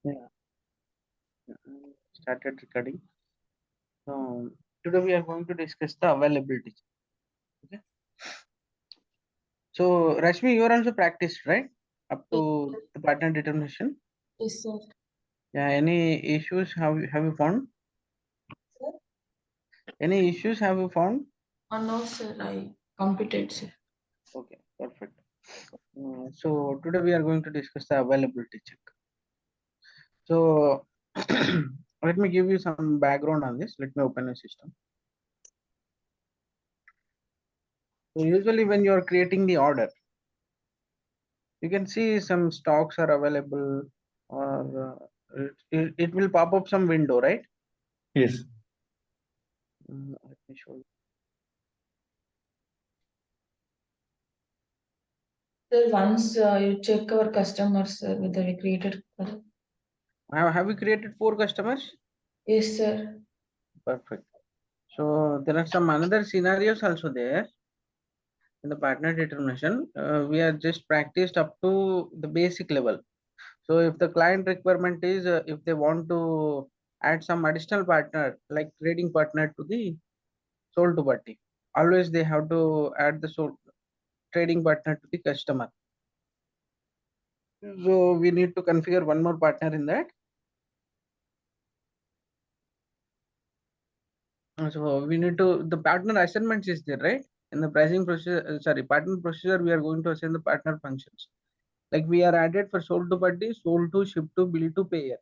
Yeah, started recording. So today we are going to discuss the availability. Okay. So Rashmi, you are also practiced, right? Up Yes, to the partner determination. yes, sir. Yeah. Any issues have you found? Sir? Any issues have you found? No, sir. I completed, sir. Okay, perfect. So today we are going to discuss the availability check. So let me give you some background on this. Let me open a system. So usually when you are creating the order, you can see some stocks are available, or it will pop up some window, right? Yes. Let me show you. Sir, once you check our customers, whether we created. Have you created 4 customers? Yes, sir. Perfect. So there are some another scenarios also there in the partner determination. We are just practiced up to the basic level. So if the client requirement is, if they want to add some additional partner like trading partner to the sold to party, always they have to add the sold trading partner to the customer. So we need to configure one more partner in that. So we need to, the partner assignments is there, right? In the pricing procedure, sorry, partner procedure, we are going to assign the partner functions. Like we are added for sold to party, sold to, ship to, bill to, payer.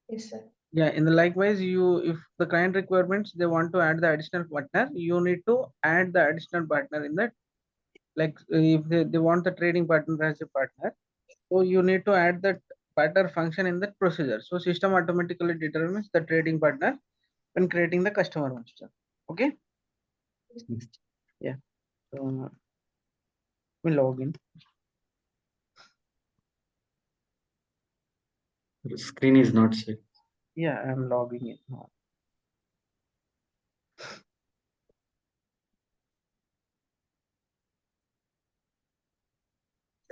Yes, sir. Yeah, in the likewise, you, if the client requirements, they want to add the additional partner, you need to add the additional partner in that. Like if they want the trading partner as a partner, so you need to add that partner function in that procedure. So system automatically determines the trading partner when creating the customer master. Okay. Yeah. So we log in. The screen is not set. Yeah, I'm logging in now.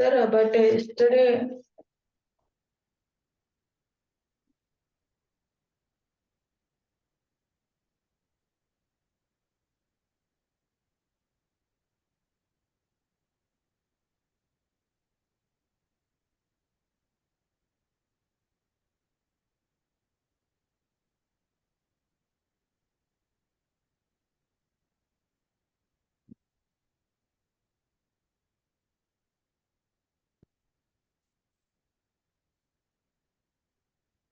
Sir, but yesterday.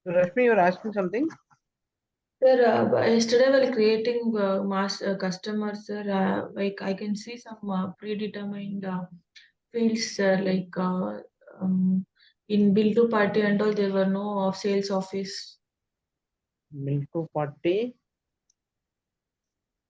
So Rashmi, you're asking something? Sir, yesterday while creating mass customers, sir, like I can see some predetermined fields, sir, like in bill to party and all, there were no sales office. Bill to party.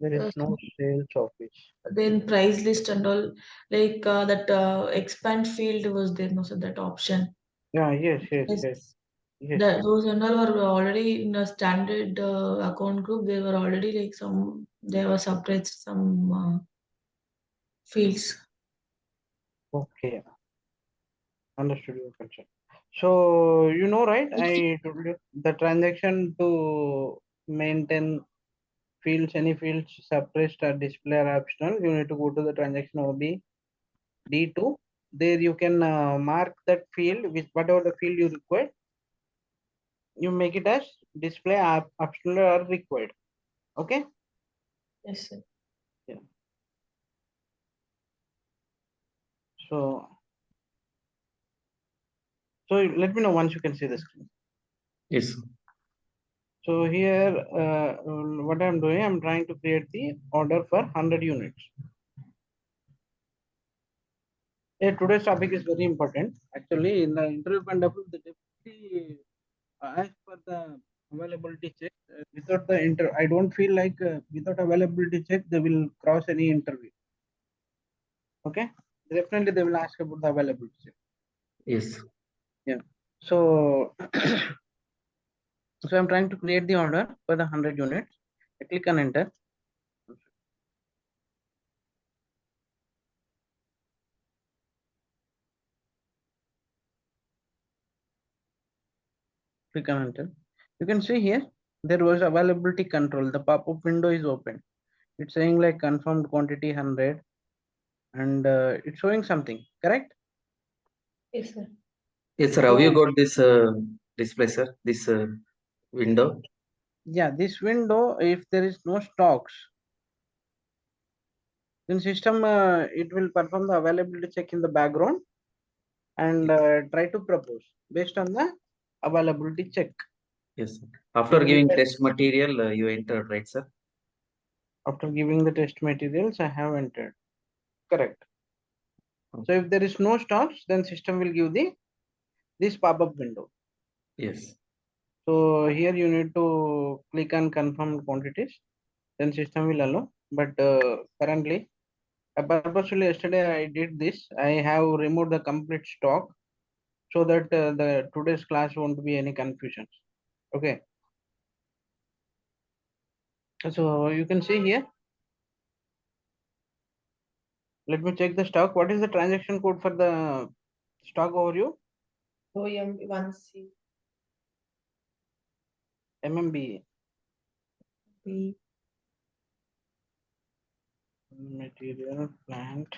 There is no sales office. Then price list and all, like that expand field was there, no, so that option. Yeah, yes, yes, Yes. yes. Yes. That those and all were already in a standard account group. They were already like some. They were separate some fields. Okay. Understood your concern. So you know, right? I told you the transaction to maintain fields, any fields suppressed or display are optional. You need to go to the transaction OB D2. There you can mark that field with whatever the field you require. You make it as display optional or required. Okay. Yes, sir. Yeah. So let me know once you can see the screen. Yes. So here, what I'm doing, I'm trying to create the order for 100 units. Yeah, today's topic is very important. Actually, in the interview conduct, the deputy ask for the availability check. Without the I don't feel like without availability check, they will cross any interview. Okay, definitely they will ask about the availability check. Yes. Yeah. So, so I'm trying to create the order for the 100 units. I click on enter. Click on enter. You can see here there was availability control. The pop-up window is open. It's saying like confirmed quantity 100, and it's showing something. Correct? Yes, sir. Yes, sir. Have you So got this display, sir? This window? yeah, this window, if there is no stocks, then system it will perform the availability check in the background and try to propose based on the availability check. Yes, sir. After It will giving check. test material, you entered, right, sir? After giving the test materials, I have entered. Correct. So Okay. if there is no stocks, then system will give the this pop-up window. Yes. So here you need to click on confirmed quantities, then system will allow. But currently, purposefully yesterday I did this. I have removed the complete stock so that the today's class won't be any confusions. Okay. So you can see here. Let me check the stock. What is the transaction code for the stock overview? OM1C. MMBA. B. Material plant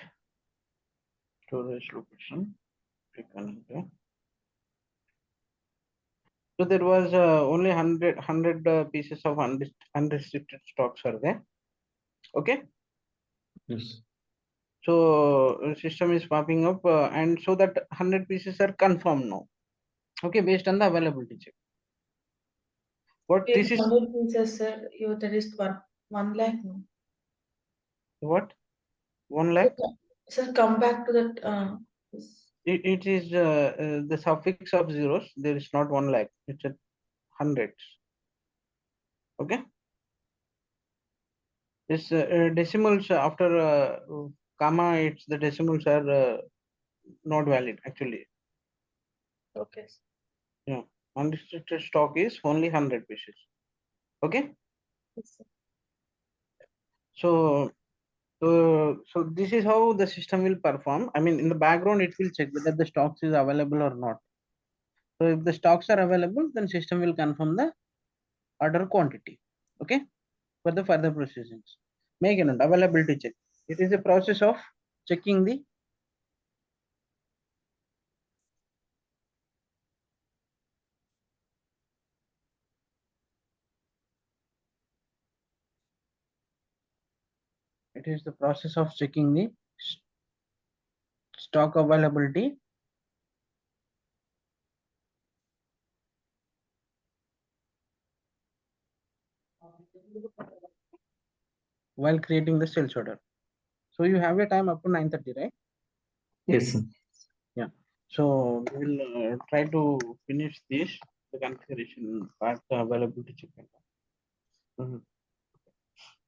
storage location. Click on enter. So there was only 100 pieces of unrestricted stocks are there. Okay. Yes. So system is popping up and so that 100 pieces are confirmed now. Okay, based on the availability check. What Yes, this is 100 pieces, sir. That is 1 lakh. No? what 1 Sir, lakh. sir, come back to that. It is the suffix of zeros. There is not 1 lakh. It's a hundreds. Okay. This decimals after comma, it's the decimals are not valid actually. Okay. Yeah, unrestricted stock is only 100 pieces. Okay. Yes, sir. So so this is how the system will perform. I mean, in the background, it will check whether the stocks is available or not. So if the stocks are available, then system will confirm the order quantity. Okay, for the further processings. Make a note, availability check. It is a process of checking the it is the process of checking the stock availability while creating the sales order. So you have a time up to 9:30, right? Yes, sir. Yeah. So we will try to finish this, the configuration part, the availability check. Mhm.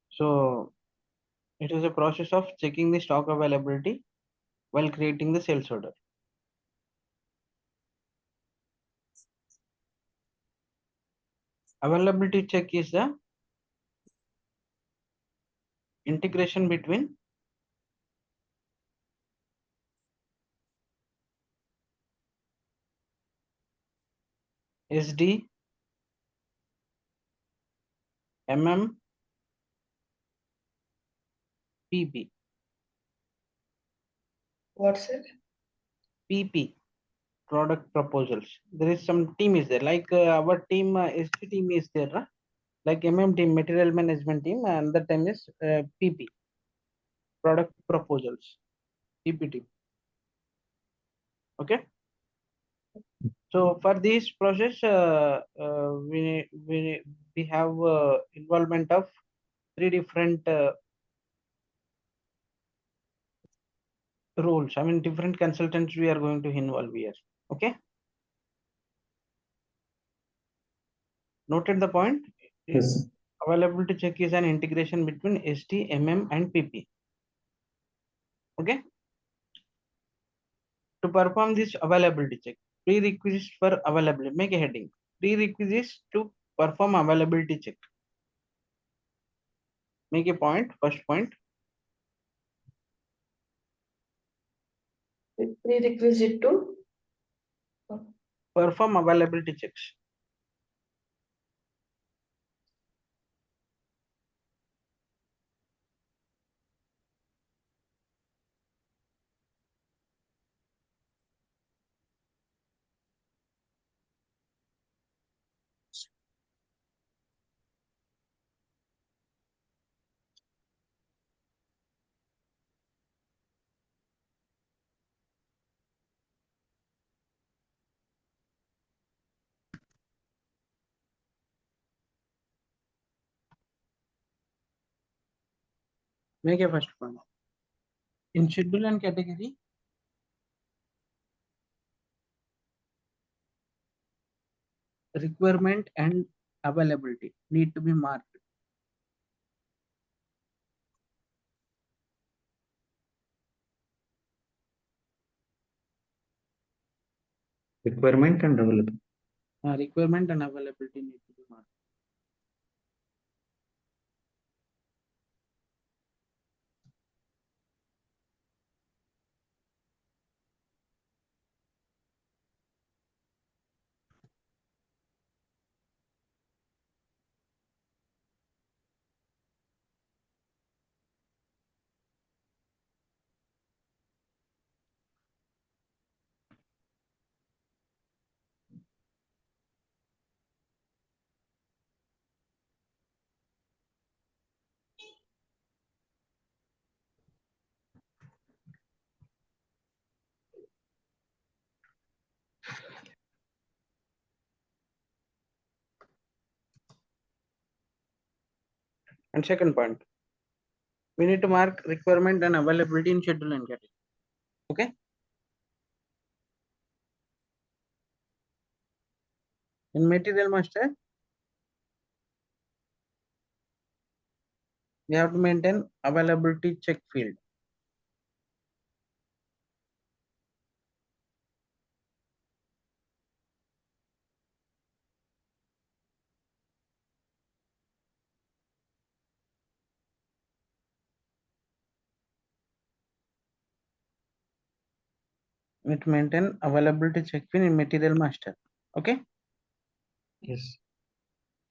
So it is a process of checking the stock availability while creating the sales order. Availability check is the integration between SD, MM, PP. What's it? PP, product proposals. There is some team is there, like our team, SD team is there, like MM team, material management team, and the time is PP, product proposals, PPT. Okay. So for this process, we have involvement of three different roles. I mean, different consultants we are going to involve here. Okay. Noted the point. Yes. Availability check is an integration between SD, MM, and PP. Okay. To perform this availability check, prerequisites for availability. Make a heading. Prerequisites to perform availability check. Make a point. First point. Prerequisite to. Perform availability checks. Make a first point. In schedule and category, requirement and availability need to be marked. Requirement and available. Requirement and availability need to be marked. And second point, we need to mark requirement and availability in schedule and category. Okay. In material master, we have to maintain availability check field. It maintain availability check field in material master. Okay. Yes.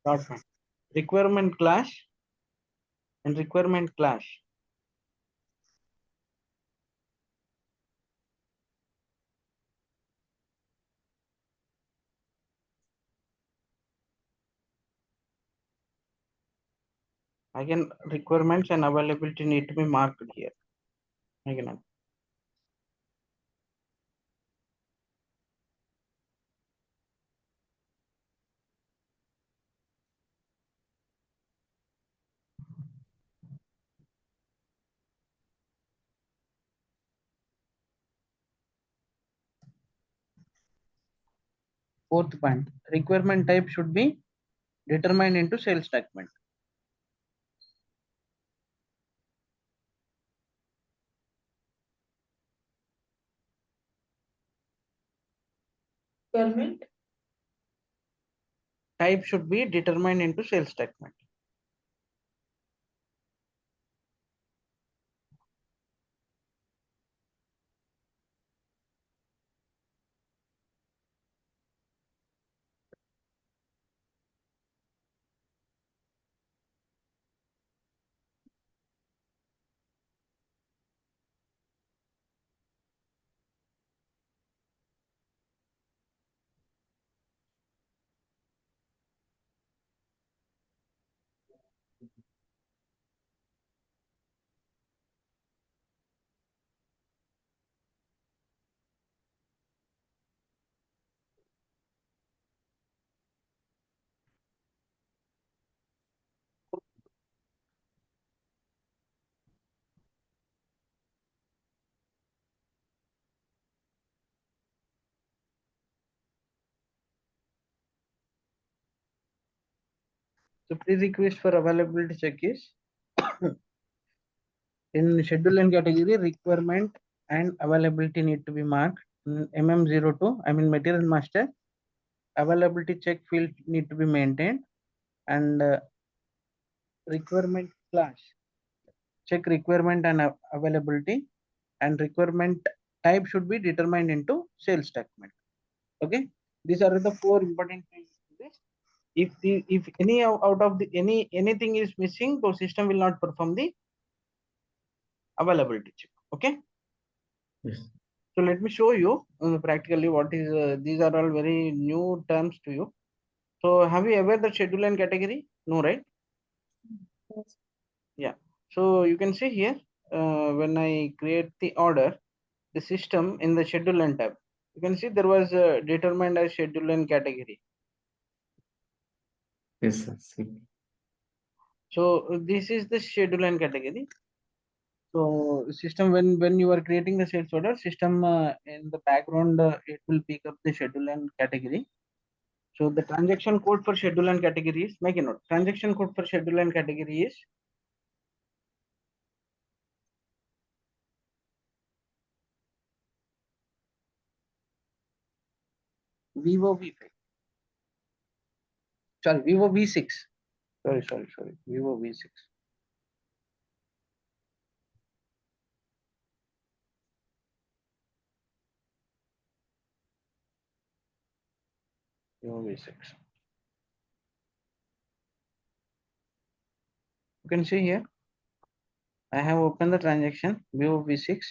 Third one, requirement clash and requirement clash. Again, requirements and availability need to be marked here. Again, fourth point, requirement type should be determined into sales statement. Requirement. Type should be determined into sales statement. So prerequisite for availability check is in schedule and category, requirement and availability need to be marked. In MM02, I mean material master, availability check field need to be maintained, and requirement class, check requirement and availability, and requirement type should be determined into sales statement. Okay, these are the four important things to this. If any out of the anything is missing, the system will not perform the availability check. Okay. Yes. So let me show you practically what is these are all very new terms to you. So have you ever the schedule and category? No, right? Yes. Yeah. So you can see here when I create the order, the system in the schedule and tab, you can see there was determined as schedule and category. Yes, sir. See. So this is the schedule and category. So system, when you are creating the sales order, system in the background it will pick up the schedule and category. So the transaction code for schedule and category is, make a note. Transaction code for schedule and category is Vivo V5. Sorry, Vivo V6. Sorry. Vivo V6. Vivo V6. You can see here, I have opened the transaction Vivo V6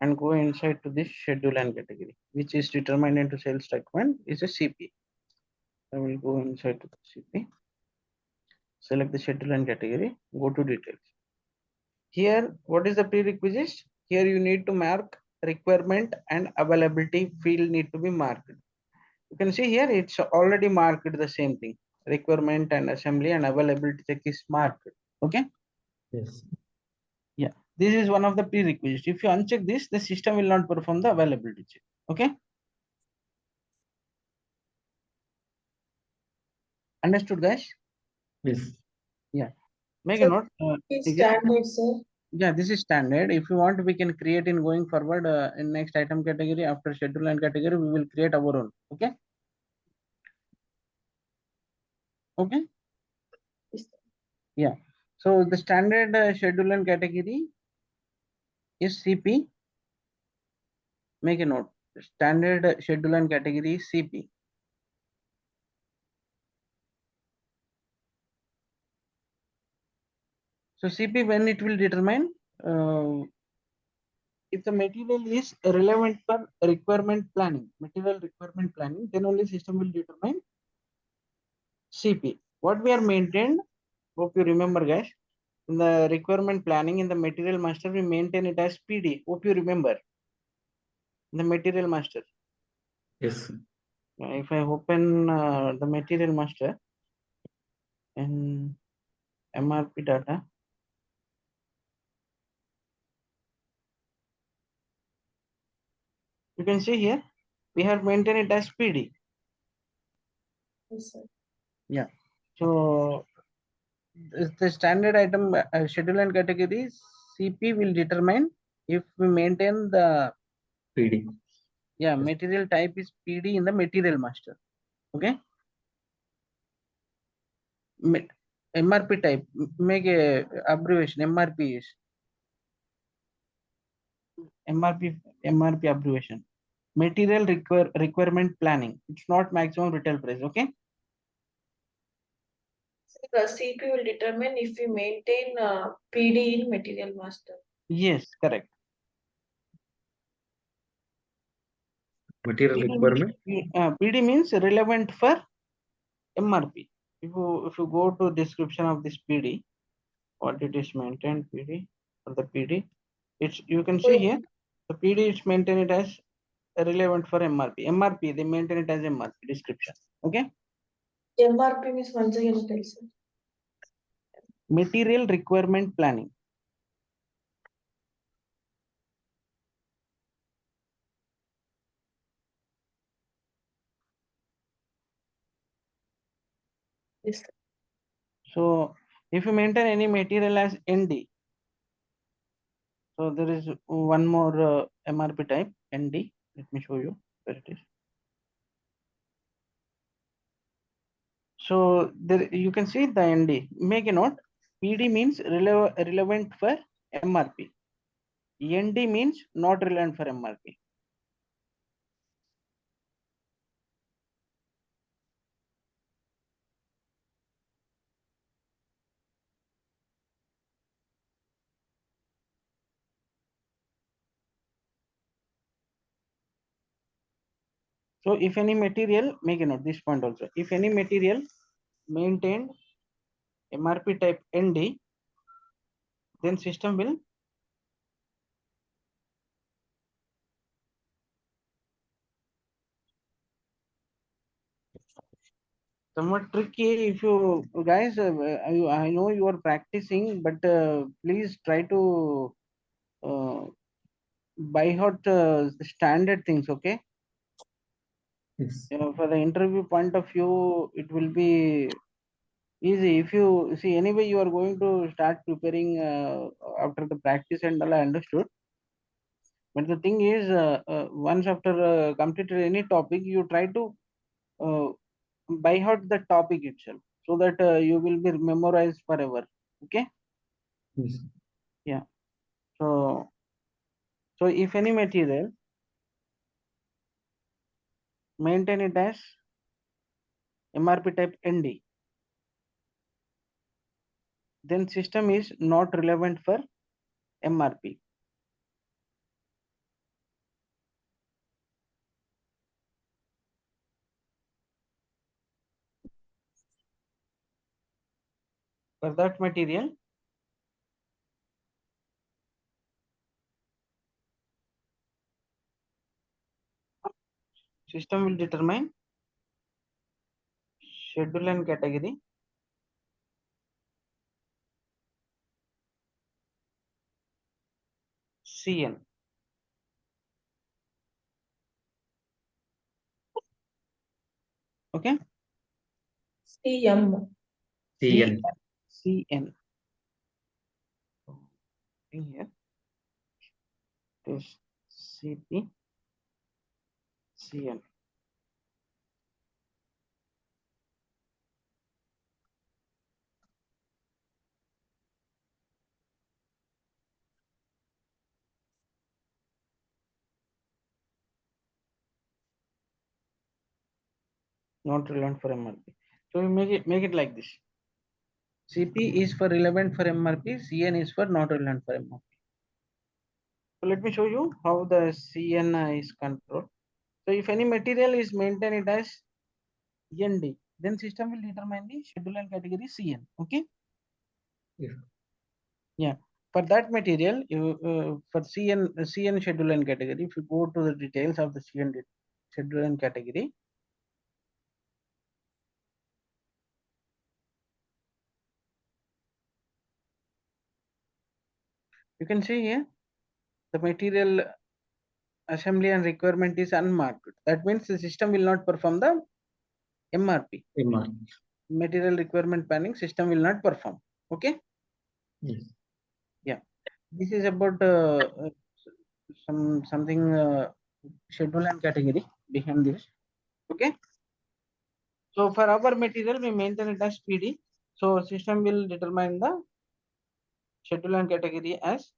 and go inside to this schedule and category, which is determined into sales statement is a CP. I will go inside to the CP, select the schedule and category, go to details. Here, what is the prerequisite? Here you need to mark requirement and availability field need to be marked. You can see here it's already marked the same thing. Requirement and assembly and availability check is marked. Okay. Yes. Yeah. This is one of the prerequisites. If you uncheck this, the system will not perform the availability check. Okay. Understood, guys? Yes. Yeah. Make a So note. it's Again. standard, sir. Yeah, this is standard. If you want, we can create in going forward in next item category after schedule and category, we will create our own. Okay. Okay. Yes. Yeah. So the standard schedule and category is CP. Make a note. Standard schedule and category is CP. So CP, when it will determine if the material is relevant for requirement planning, then only system will determine CP. What we are maintained, hope you remember, guys. In the requirement planning, in the material master, we maintain it as PD. Hope you remember. In the material master. Yes. If I open the material master and MRP data, you can see here, we have maintained it as PD. Yes, sir. Yeah. So the standard item schedule and categories, CP will determine if we maintain the PD. yeah material type is PD in the material master. Okay. MRP type, make a abbreviation. MRP is MRP abbreviation. Material requirement planning. It's not maximum retail price. Okay. So the CP will determine if we maintain PD in material master. Yes, correct. Material requirement. PD means relevant for MRP. If you go to description of this PD, what it is maintained PD for the PD, it's you can see here the PD is maintained as relevant for MRP. MRP they maintain it as MRP description. Okay. MRP means once again tell, sir. Material requirement planning. Yes, sir. So if you maintain any material as ND, so there is one more MRP type ND. Let me show you where it is. So there you can see the ND. Make a note. PD means relevant for MRP. ND means not relevant for MRP. So if any material, make a note this point also. If any material maintained MRP type ND, then system will somewhat tricky. If you guys, I know you are practicing, but please try to uh, buy out the standard things. Okay, Yes. for the interview point of view, it will be easy. If you see, anyway, you are going to start preparing after the practice and all. I understood, but the thing is, once after completed any topic, you try to uh, by heart the topic itself, so that you will be memorized forever. Okay. Yes. Yeah. So if any material, maintain it as MRP type ND, then system is not relevant for MRP. For that material, system will determine schedule and category, CN. Okay. CM. TN. CN. Here is CP CN. Not relevant for MRP. So we make it like this. CP is for relevant for MRP, CN is for not relevant for MRP. So let me show you how the CN is controlled. So if any material is maintained it as ND, then system will determine the schedule and category CN. Okay. Yeah. Yeah. For that material, you for CN schedule and category, if you go to the details of the CN schedule and category, you can see here the material assembly and requirement is unmarked. That means the system will not perform the MRP. MR. Material requirement planning system will not perform. Okay. Yes. Yeah. This is about something schedule and category behind this. Okay. So for our material, we maintain it as PD. So system will determine the schedule and category as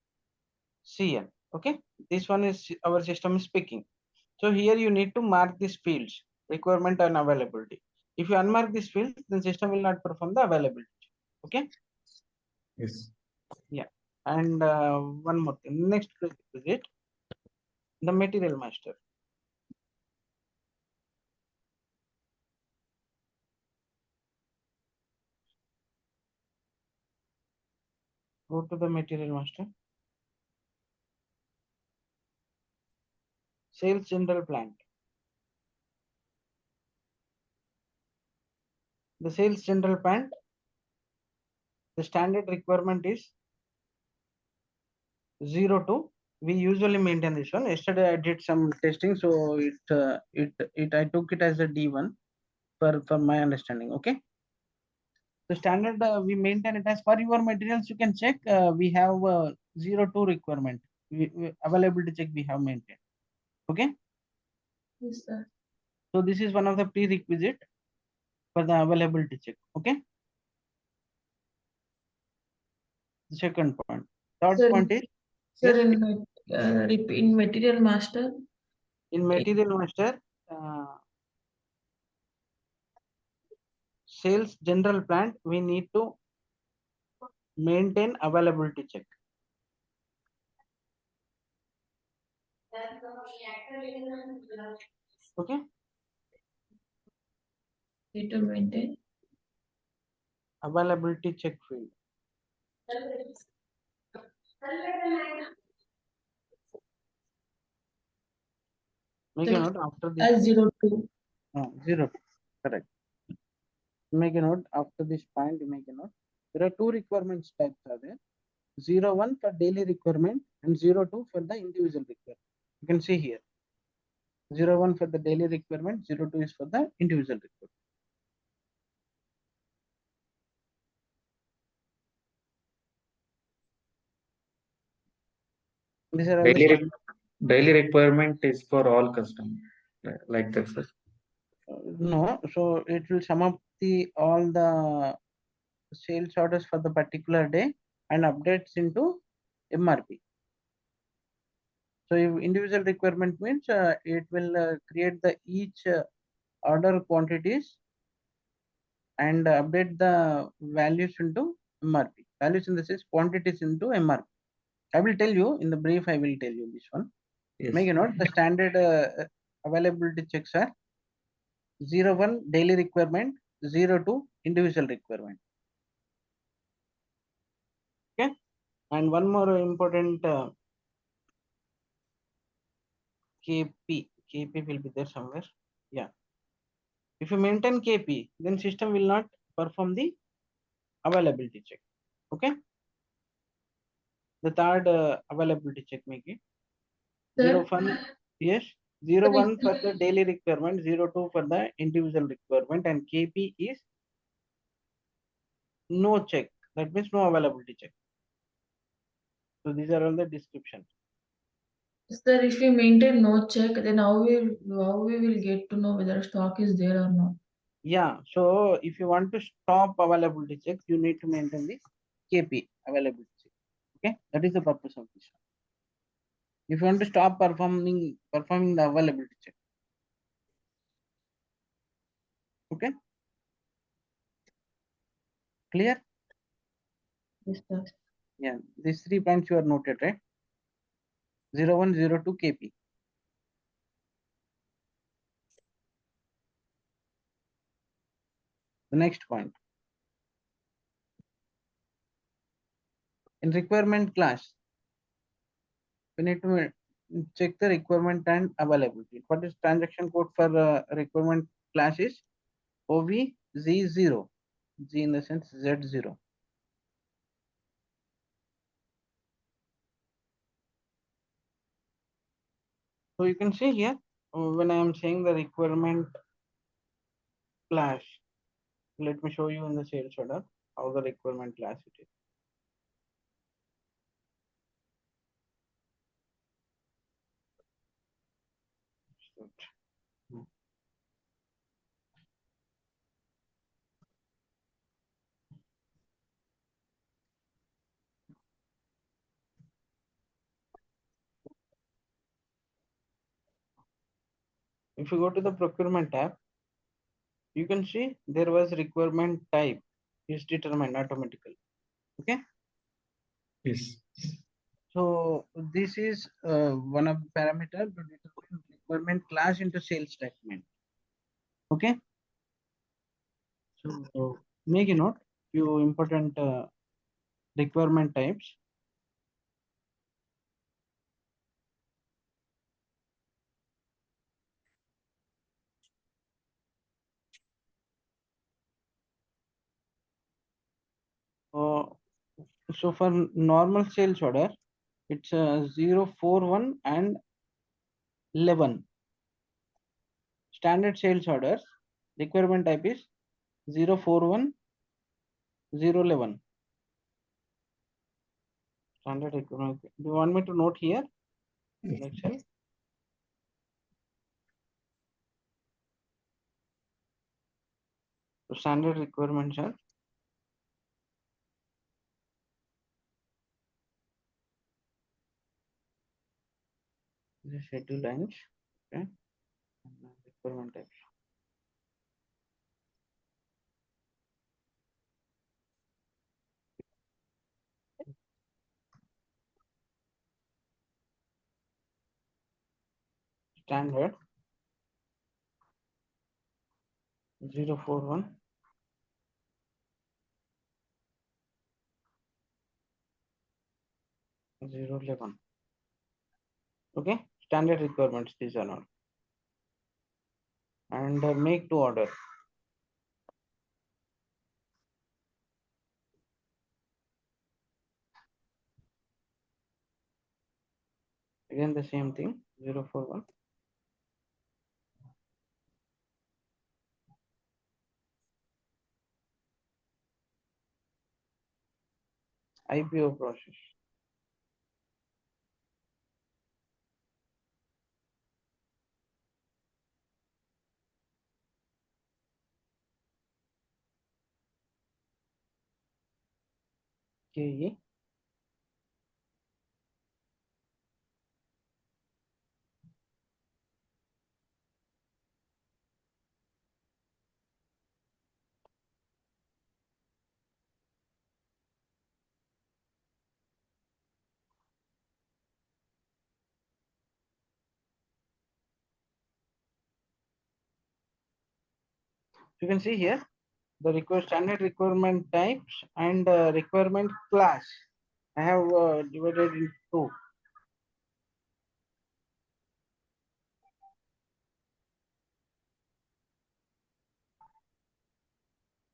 CN. Okay. This one is our system is speaking. So here you need to mark these fields, requirement and availability. If you unmark these fields, then system will not perform the availability. Okay. Yes. Yeah. And one more thing. Next visit the material master. Go to the material master. Sales general plant. The sales general plant, the standard requirement is 02. We usually maintain this one. Yesterday I did some testing, so it I took it as a D1 for my understanding. Okay. The standard we maintain it as per your materials. You can check. We have 02 requirement. Availability check we have maintained. Okay. Yes, sir. So this is one of the prerequisite for the availability check. Okay. The second point. Third Sir, point is sir, yes. in material master, In material master, sales general plant, we need to maintain availability check. Okay. need to maintain. Availability check field. Make a note after this. As 02. 0. Correct. make a note after this point. You make a note. There are two requirements types are there. 01 for daily requirement and 02 for the individual requirement. You can see here. 01 for the daily requirement, 02 is for the individual requirement. These are all the Daily requirement is for all customers, like that, sir. no, so it will sum up the all the sales orders for the particular day and updates into MRP. So if individual requirement means it will create the each order quantities and update the values into MRP. Values in the sense quantities into MRP. I will tell you in the brief. I will tell you this one. Yes. Make a note. The standard availability checks are 01 daily requirement, 02 individual requirement. Okay. And one more important KP. KP will be there somewhere. Yeah. If you maintain KP, then system will not perform the availability check. Okay. The third availability check make it. Sir, 01, yes. 01 for the daily requirement, 02 for the individual requirement, and KP is no check. That means no availability check. So these are all the descriptions. Sir, if we maintain no check, then how we will get to know whether stock is there or not? Yeah. So if you want to stop availability check, you need to maintain the KP availability check. Okay. That is the purpose of this one. If you want to stop performing the availability check. Okay. Clear? Yes, sir. Yeah. These 3 points you are noted, right? 01, 02 KP. The next point. In requirement class, we need to check the requirement and availability. What is transaction code for requirement class is OVZ0. Z in the sense Z0. So you can see here when I am saying the requirement class, let me show you in the sales order how the requirement class it is. If you go to the procurement tab, you can see there was requirement type is determined automatically. Okay. Yes. So this is one of the parameter to determine requirement class into sales statement. Okay. So make a note few important requirement types. So for normal sales order, it's 041 and 11. Standard sales orders requirement type is 041, 011. Standard requirement. Do you want me to note here? Excel. So standard requirements are the schedule lines. Okay. And requirement types. Standard 041, 011. Okay. Standard requirements, these are not. And make to order. Again the same thing, 041. IPO process. KE. You can see here the standard requirement types and requirement class. I have divided in two.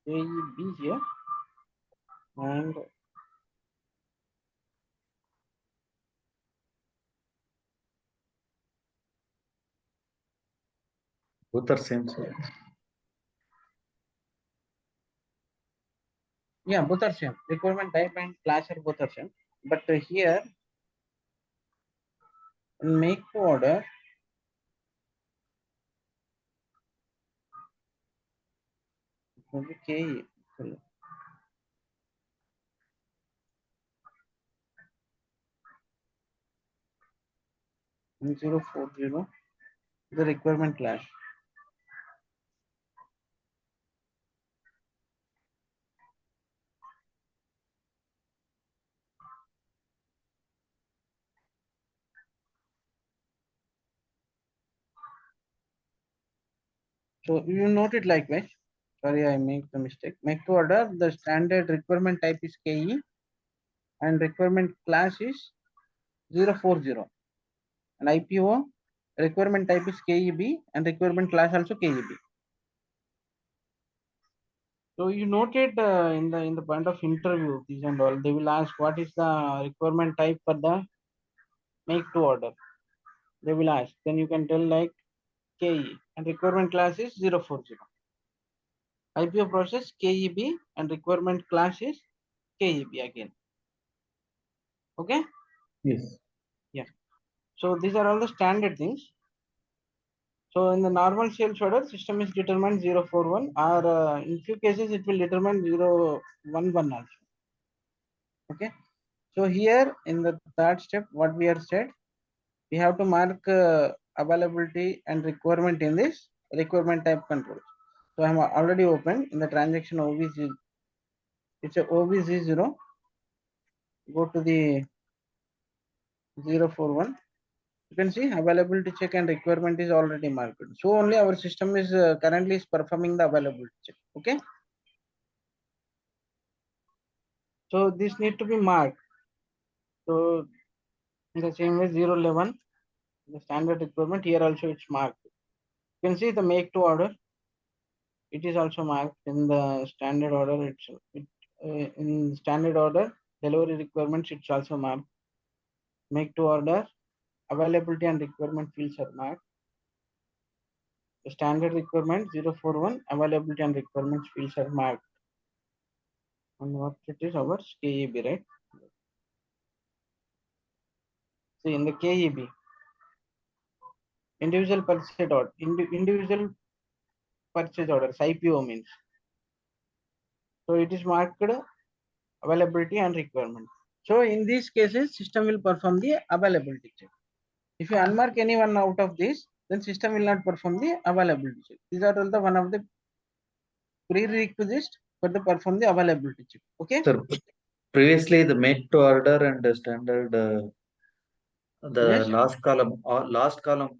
AEB here and Both are same, sir. yeah, both are same. Requirement type and class are both are same. But here in make to order, maybe KE. Sorry. 1040, the requirement class. So you note it likewise. Sorry, I make the mistake. Make to order, the standard requirement type is KE and requirement class is 040. And IPO requirement type is KEB and requirement class also KEB. So you noted in the point of interview, these and all, they will ask what is the requirement type for the make to order. They will ask. Then you can tell like KE and requirement class is 040. IPO process KEB and requirement class is KEB again. Okay. Yes. Yeah. So these are all the standard things. So in the normal sales order, system is determined 041 or in few cases it will determine 011 also. Okay. So here in the third step, what we are said, we have to mark availability and requirement in this requirement type control. So I'm already open in the transaction OVZ. It's a OVZ0. Go to the 041. You can see availability check and requirement is already marked. So only our system is currently is performing the availability check. Okay. So this need to be marked. So in the same way 011, the standard requirement here also it's marked. You can see the make to order. It is also marked in the standard order. In standard order delivery requirements. It's also marked. Make to order availability and requirement fields are marked. The standard requirement 041 availability and requirements fields are marked. And what it is our KEB, right? See in the KEB, individual purchase order, individual purchase orders, IPO means. So it is marked availability and requirement. So in these cases, system will perform the availability check. If you unmark any one out of this, then system will not perform the availability check. These are all the one of the prerequisites for the perform the availability check. Okay. Sir, previously the make to order and the standard the Yes. last column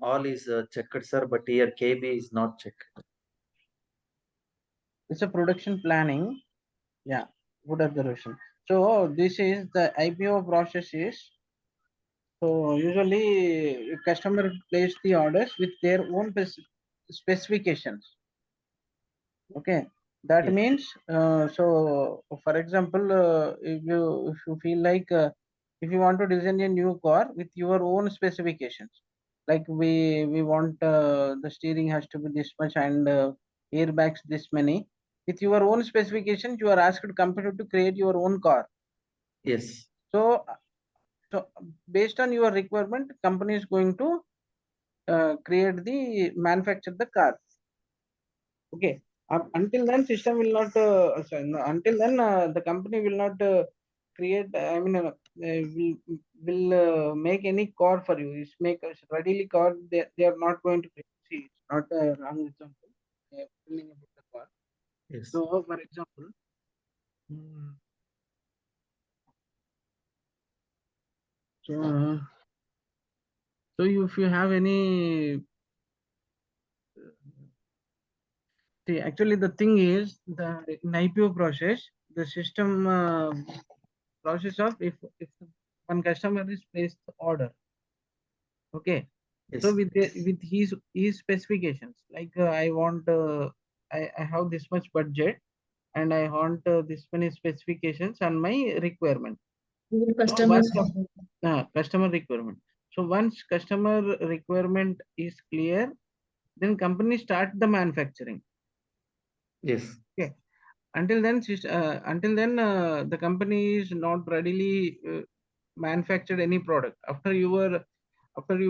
all is checked, sir, but here KB is not checked. It's a production planning. Yeah, good observation. So this is the IPO process is. So usually customer place the orders with their own specifications. Okay, that Yes. means so for example, if you feel like if you want to design a new car with your own specifications, like we want the steering has to be this much and airbags this many, with your own specifications, you are asked computer to create your own car. Yes. So so based on your requirement, company is going to create the manufacture the car. Okay. Until then, system will not. Sorry, no, until then, the company will not create. I mean, will make any car for you. It's make a readily car. They are not going to create. See, it's not a wrong example. They are telling about the car. Yes. So, for example, mm, so so if you have any, see, actually the thing is the in IPO process, the system process of if one customer is placed order, okay, so Yes. with with his specifications, like I want I have this much budget and I want this many specifications and my requirement. Even So customers. once customer requirement, so once customer requirement is clear, then company start the manufacturing. Yes. Okay. Until then the company is not readily manufactured any product. After you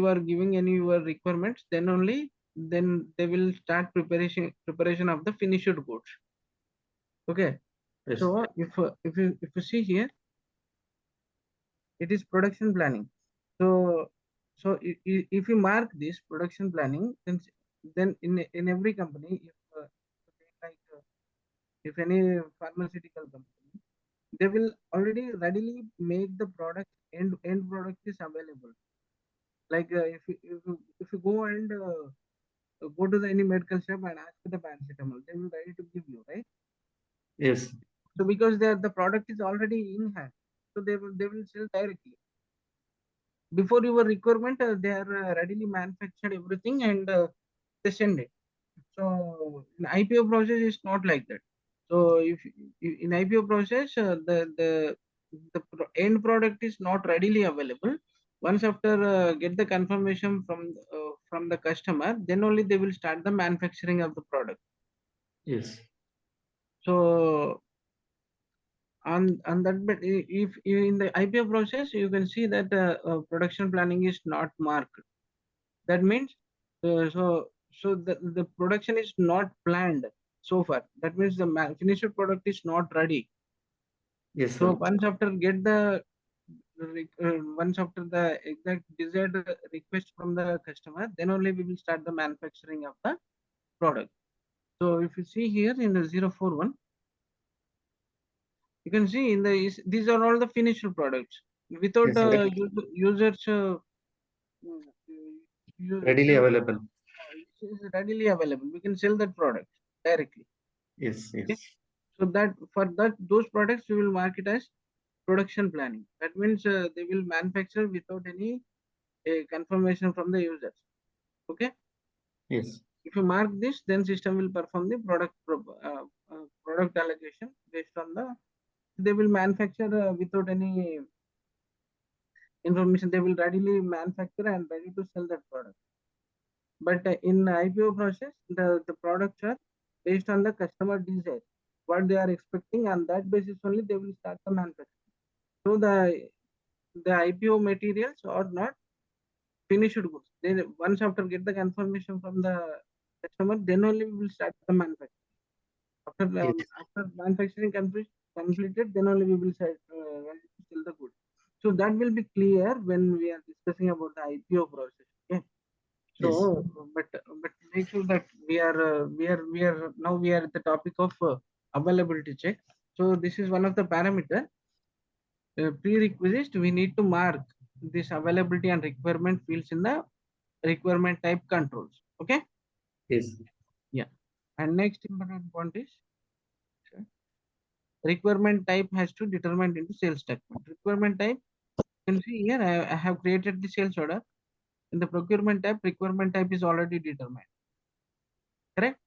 are giving any your requirements, then only then they will start preparation of the finished goods. Okay. Yes. So if you see here, it is production planning. So if you mark this production planning, then in every company, like if any pharmaceutical company, they will already readily make the product, end product is available. Like if you go and go to the any medical shop and ask for the paracetamol, they will ready to give you, right? Yes. So because the product is already in hand, so they will sell directly before your requirement. They are readily manufactured everything and they send it. So in IPO process is not like that. So if in IPO process, end product is not readily available. Once after get the confirmation from the customer, then only they will start the manufacturing of the product. Yes. So on that, but if in the IPO process, you can see that production planning is not marked. That means the production is not planned so far. That means the finished product is not ready. Yes, So sir. once after the exact desired request from the customer, then only we will start the manufacturing of the product. So if you see here in the 041, you can see in these are all the finished products without Yes, sir. users Readily available. it is readily available. We can sell that product directly. Yes. Okay. Yes. So that for that those products we will mark it as production planning. That means they will manufacture without any confirmation from the users. Okay. Yes. If you mark this, then system will perform the product allocation based on the. They will manufacture without any information. They will readily manufacture and ready to sell that product. But in IPO process, the products are based on the customer desire, what they are expecting, and that basis only they will start the manufacturing. So the IPO materials are not finished goods. Then once after get the confirmation from the customer, then only we will start the manufacturing. Yes. After manufacturing completed, then only we will start ready to sell the goods. So that will be clear when we are discussing about the IPO process. Okay. Yes. So, but make sure that we are now we are at the topic of availability check. So this is one of the parameter prerequisite. We need to mark this availability and requirement fields in the requirement type controls. Okay. Yes. Yeah. And next important point is requirement type has to determine into sales statement. Requirement type, you can see here I have created the sales order. In the procurement type, requirement type is already determined. Correct?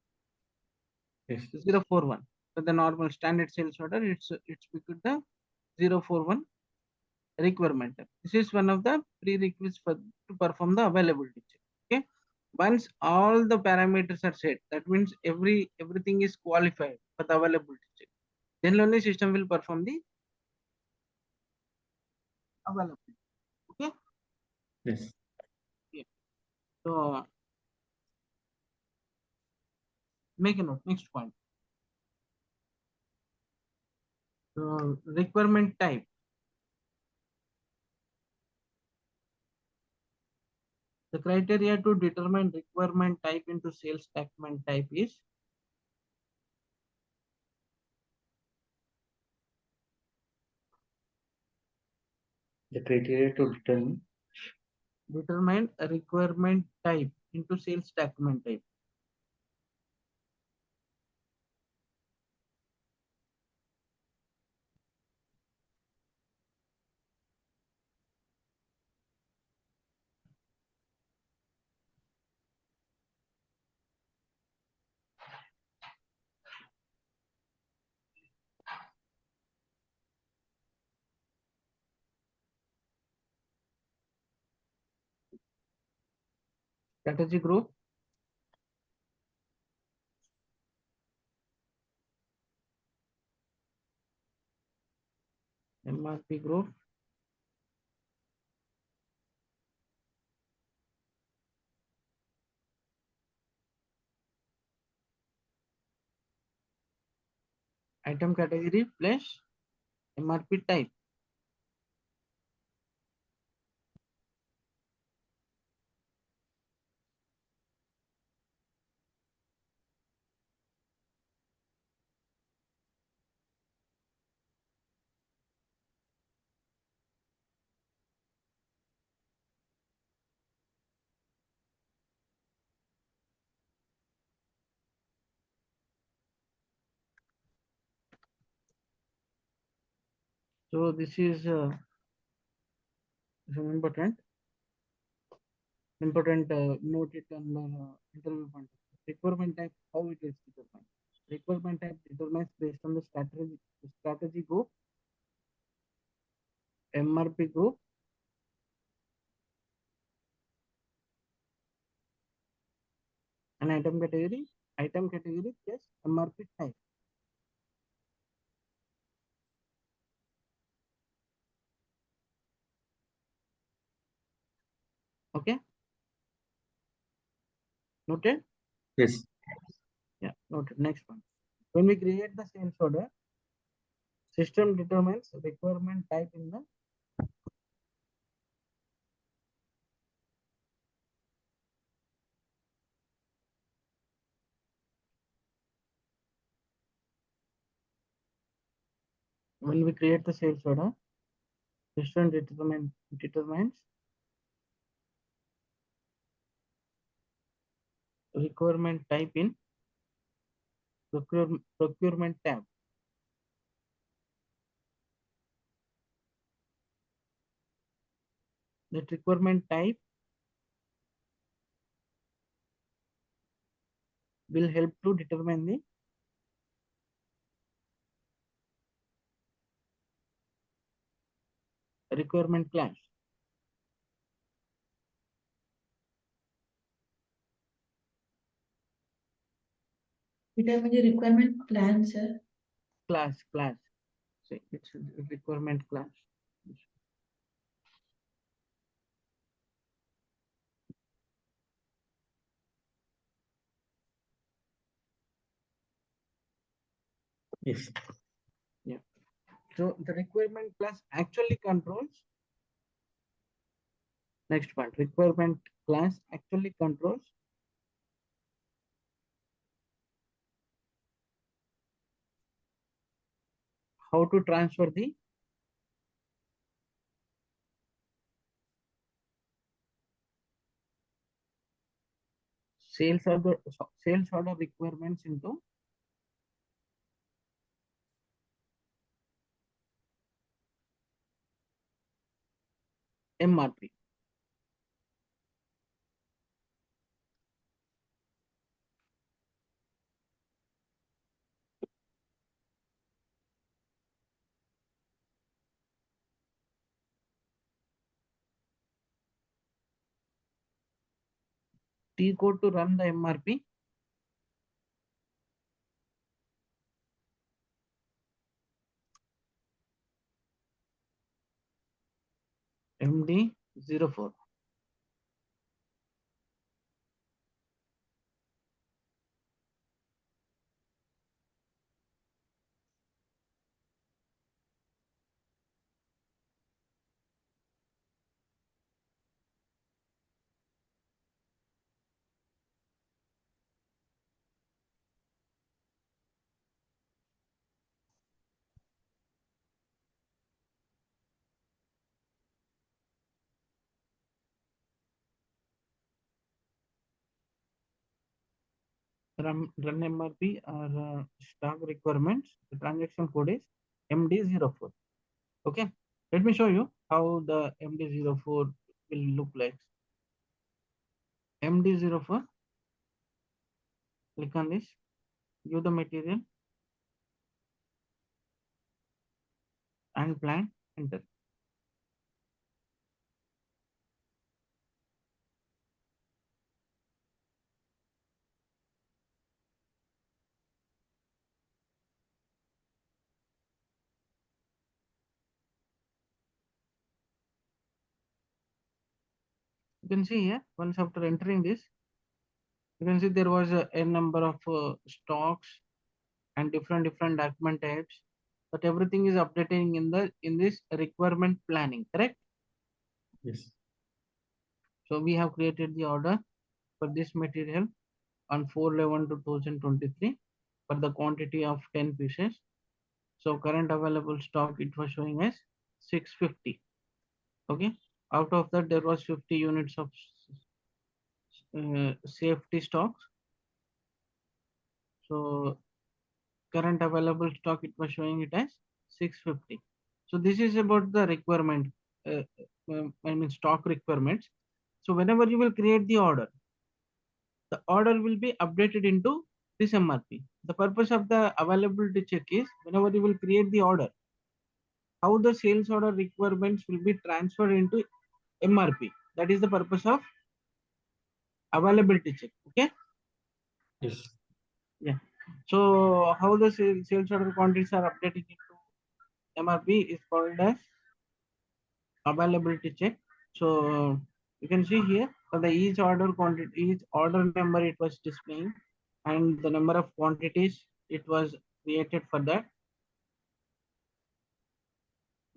Yes. 041. So the normal standard sales order, it's equal to the 041. requirement type. This is one of the prerequisites for to perform the availability check. Okay. Once all the parameters are set, that means everything is qualified for the availability check. Then only system will perform the availability. Okay. Yes. Yeah. So make a note. Next point. So requirement type. The criteria to determine requirement type into sales statement type is The criteria to determine a requirement type into sales statement type. Strategy group, MRP group, item category plus MRP type. So this is important note it on interview point. Requirement type, how it is determined. Requirement type determines based on the strategy group, MRP group, and item category plus MRP type. Okay, noted? Yes. Yeah, noted. Next one. When we create the sales order, system determines requirement type in the when we create the sales order, system determines requirement type in procurement tab. That requirement type will help to determine the requirement class. Determine the requirement plan, sir. Class. So it's a requirement class. Yes. Yeah. So the requirement class actually controls. Next part. Requirement class actually controls how to transfer the sales order requirements into MRP. T code to run the MRP. MD04. Run MRP or stock requirements. The transaction code is MD04. Okay, let me show you how the MD04 will look like. MD04, click on this, view the material and plan, enter. You can see here, once after entering this, you can see there was a number of stocks and different document types, but everything is updating in this requirement planning, correct? Yes. So we have created the order for this material on 4/11/2023 for the quantity of 10 pieces. So current available stock, it was showing as 650. Okay, out of that there was 50 units of safety stocks. So current available stock, it was showing it as 650. So this is about the requirement, I mean stock requirements. So whenever you will create the order will be updated into this MRP. The purpose of the availability check is whenever you will create the order, how the sales order requirements will be transferred into MRP. That is the purpose of availability check. Okay. Yes. Yeah. So how the sales order quantities are updated into MRP is called as availability check. So you can see here for the each order quantity, each order number it was displaying, and the number of quantities it was created for that,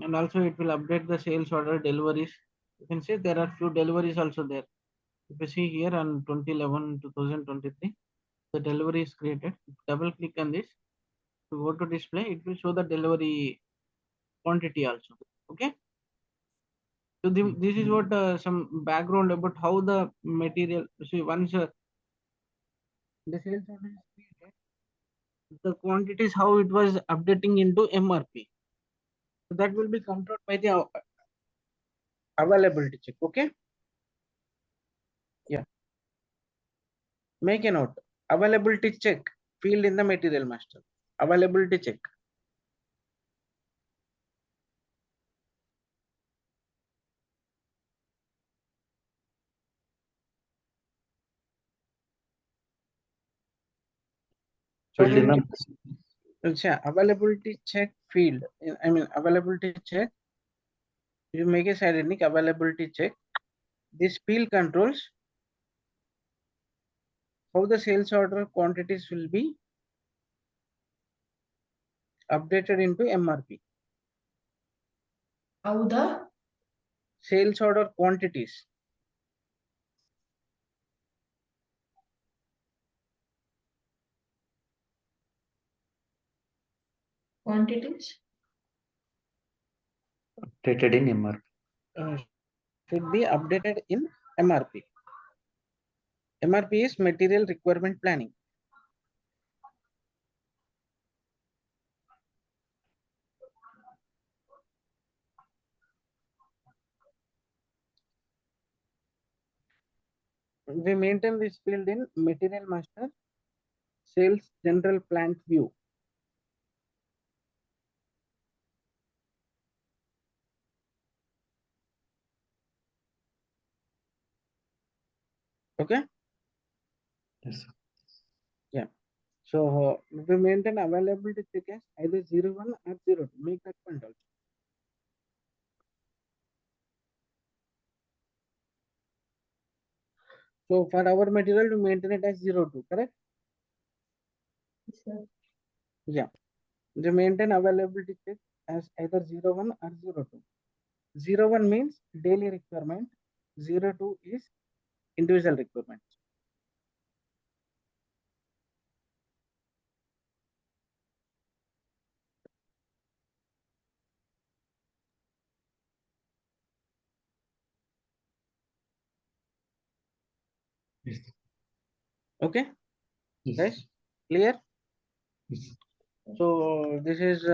and also it will update the sales order deliveries. You can see there are few deliveries also there. If you see here on 2011/2023, the delivery is created. Double click on this to go to display. It will show the delivery quantity also. Okay. So this is what some background about how the material. See, once the sales order is created, the quantities how it was updating into MRP. So that will be controlled by the availability check. Okay. Yeah. Make a note. Availability check field in the material master. Availability check. So Filled in availability check field. I mean availability check. You make a side link availability check. This field controls how the sales order quantities will be updated into MRP. How the Sales order quantities. quantities? updated in MRP. Should be updated in MRP. MRP is material requirement planning. We maintain this field in material master sales general plant view. Okay. Yes. Yeah. So we maintain availability check as either 0, 1 or 0, 2. Make that point also. So for our material, we maintain it as 0, 2, correct? Yes, sir. Yeah. We maintain availability check as either 0, 1 or 0, 2. 0, 1 means daily requirement. 0, 2 is individual requirement. Yes. Okay, Yes. guys, clear? Yes. So this is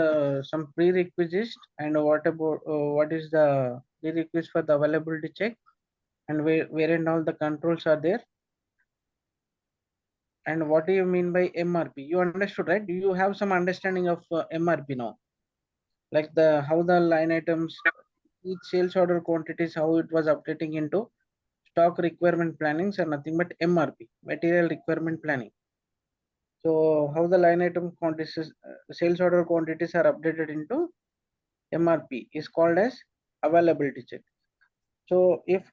some prerequisites, and what about what is the prerequisite for the availability check, and wherein all the controls are there, and what do you mean by MRP? You understood, right? Do you have some understanding of MRP now? Like the how the line items, each sales order quantities, how it was updating into stock requirement plannings are nothing but MRP, material requirement planning. So how the line item quantities, sales order quantities are updated into MRP is called as availability check. So if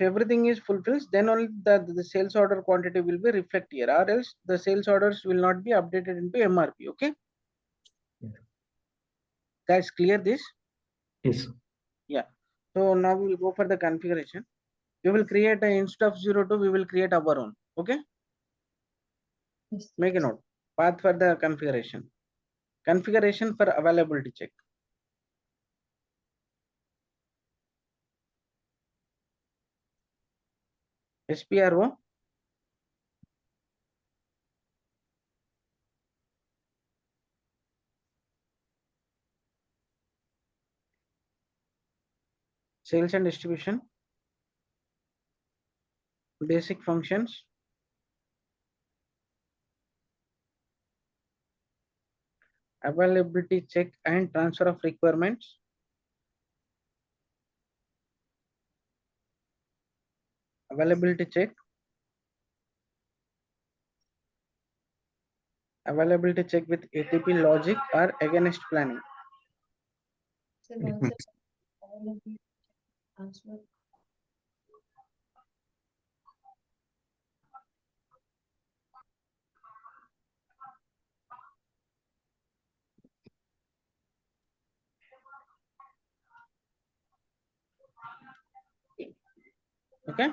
everything is fulfilled, then only the sales order quantity will be reflected here, or else the sales orders will not be updated into MRP. Okay, Yes. guys, clear this? Yes. Yeah. So now we will go for the configuration. We will create a instead of 0, 2, we will create our own. Okay, Yes. make a note. Path for the configuration. Configuration for availability check. SPRO. Sales and distribution. Basic functions. Availability check and transfer of requirements. Availability check. Availability check with ATP logic or against planning. So once availability transfer. Okay.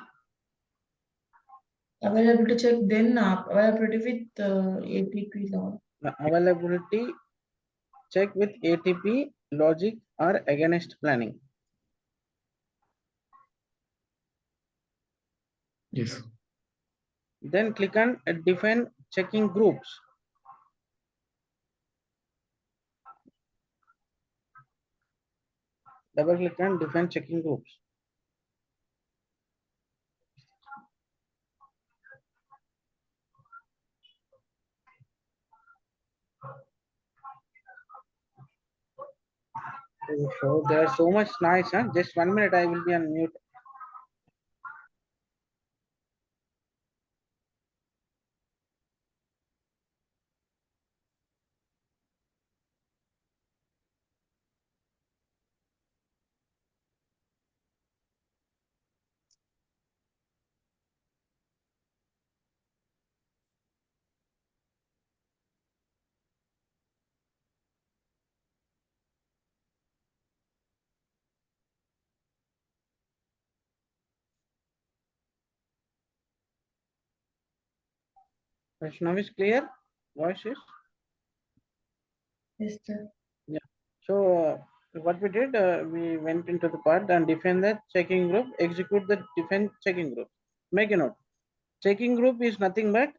Availability check, then availability with ATP law. The availability check with ATP logic or against planning. Yes. Then click on define checking groups. Double click on define checking groups. So there's so much noise, huh? Just 1 minute, I will be on mute. Now is clear? Voice is? Yes, sir. Yeah. So what we did, we went into the part and define the checking group, execute the define checking group. Make a note. Checking group is nothing but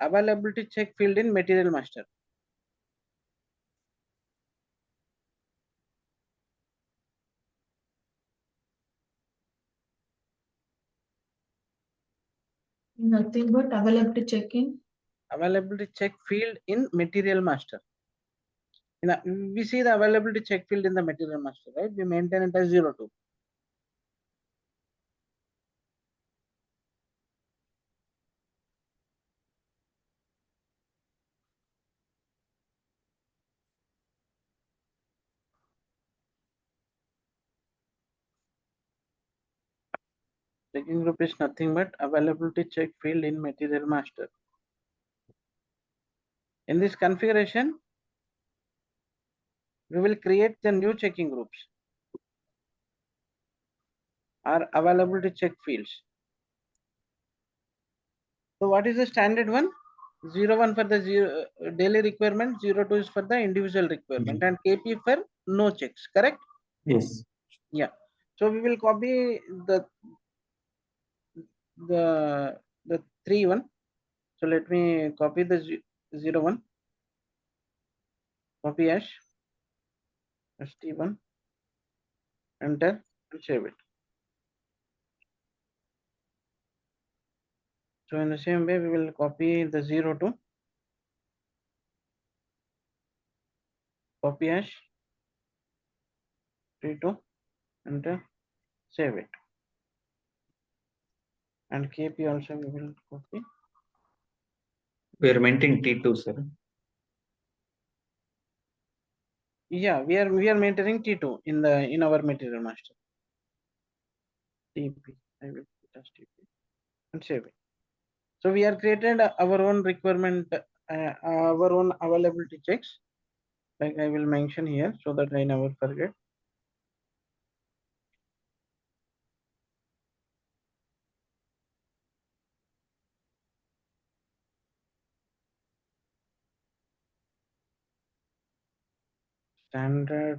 availability check field in material master. Nothing but availability checking. Availability check field in material master. We see the availability check field in the material master, right? We maintain it as 0, 2. Checking group is nothing but availability check field in material master. In this configuration, we will create the new checking groups or availability check fields. So what is the standard one? 01 for the daily requirement, 02 is for the individual requirement, and KP for no checks, correct? Yes. Yeah. So we will copy the 3 one. So let me copy the 01, copy as ST1, enter and save it. So in the same way, we will copy the 02, copy as T2, enter, save it. And KP also we will copy. We are maintaining T2, sir. Yeah, we are maintaining T2 in our material master. TP, I will put as TP and save it. So we are created our own requirement, our own availability checks. Like I will mention here so that I never forget. Standard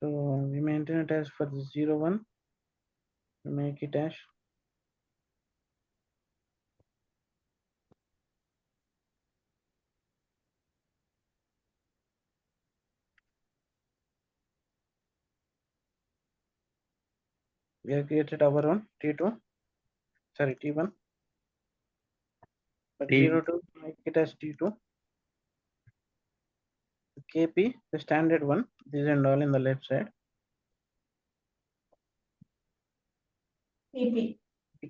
so we maintain it as for the 01, we make it as we have created our own T2, sorry T1, but T 02 make it as T2. KP, the standard one, these and all in the left side. TP.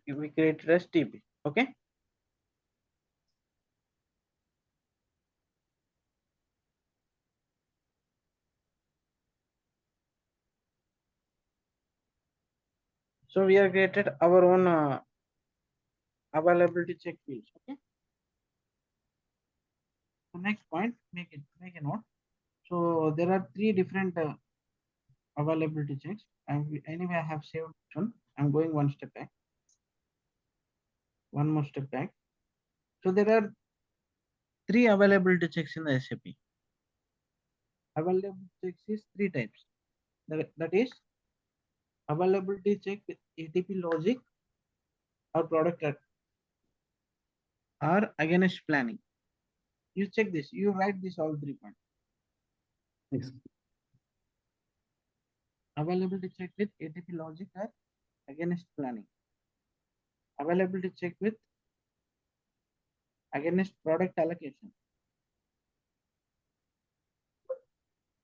We created as TP. Okay. So we have created our own availability check fields. Okay. So next point, make a note. So there are 3 different availability checks. And anyway, I have saved one. I'm going one step back. One more step back. So there are 3 availability checks in the SAP. Availability checks is 3 types. That is availability check with ATP logic or product or against planning. You check this. You write this all 3 points. yes. Availability check with ATP logic or against planning. Availability check with against product allocation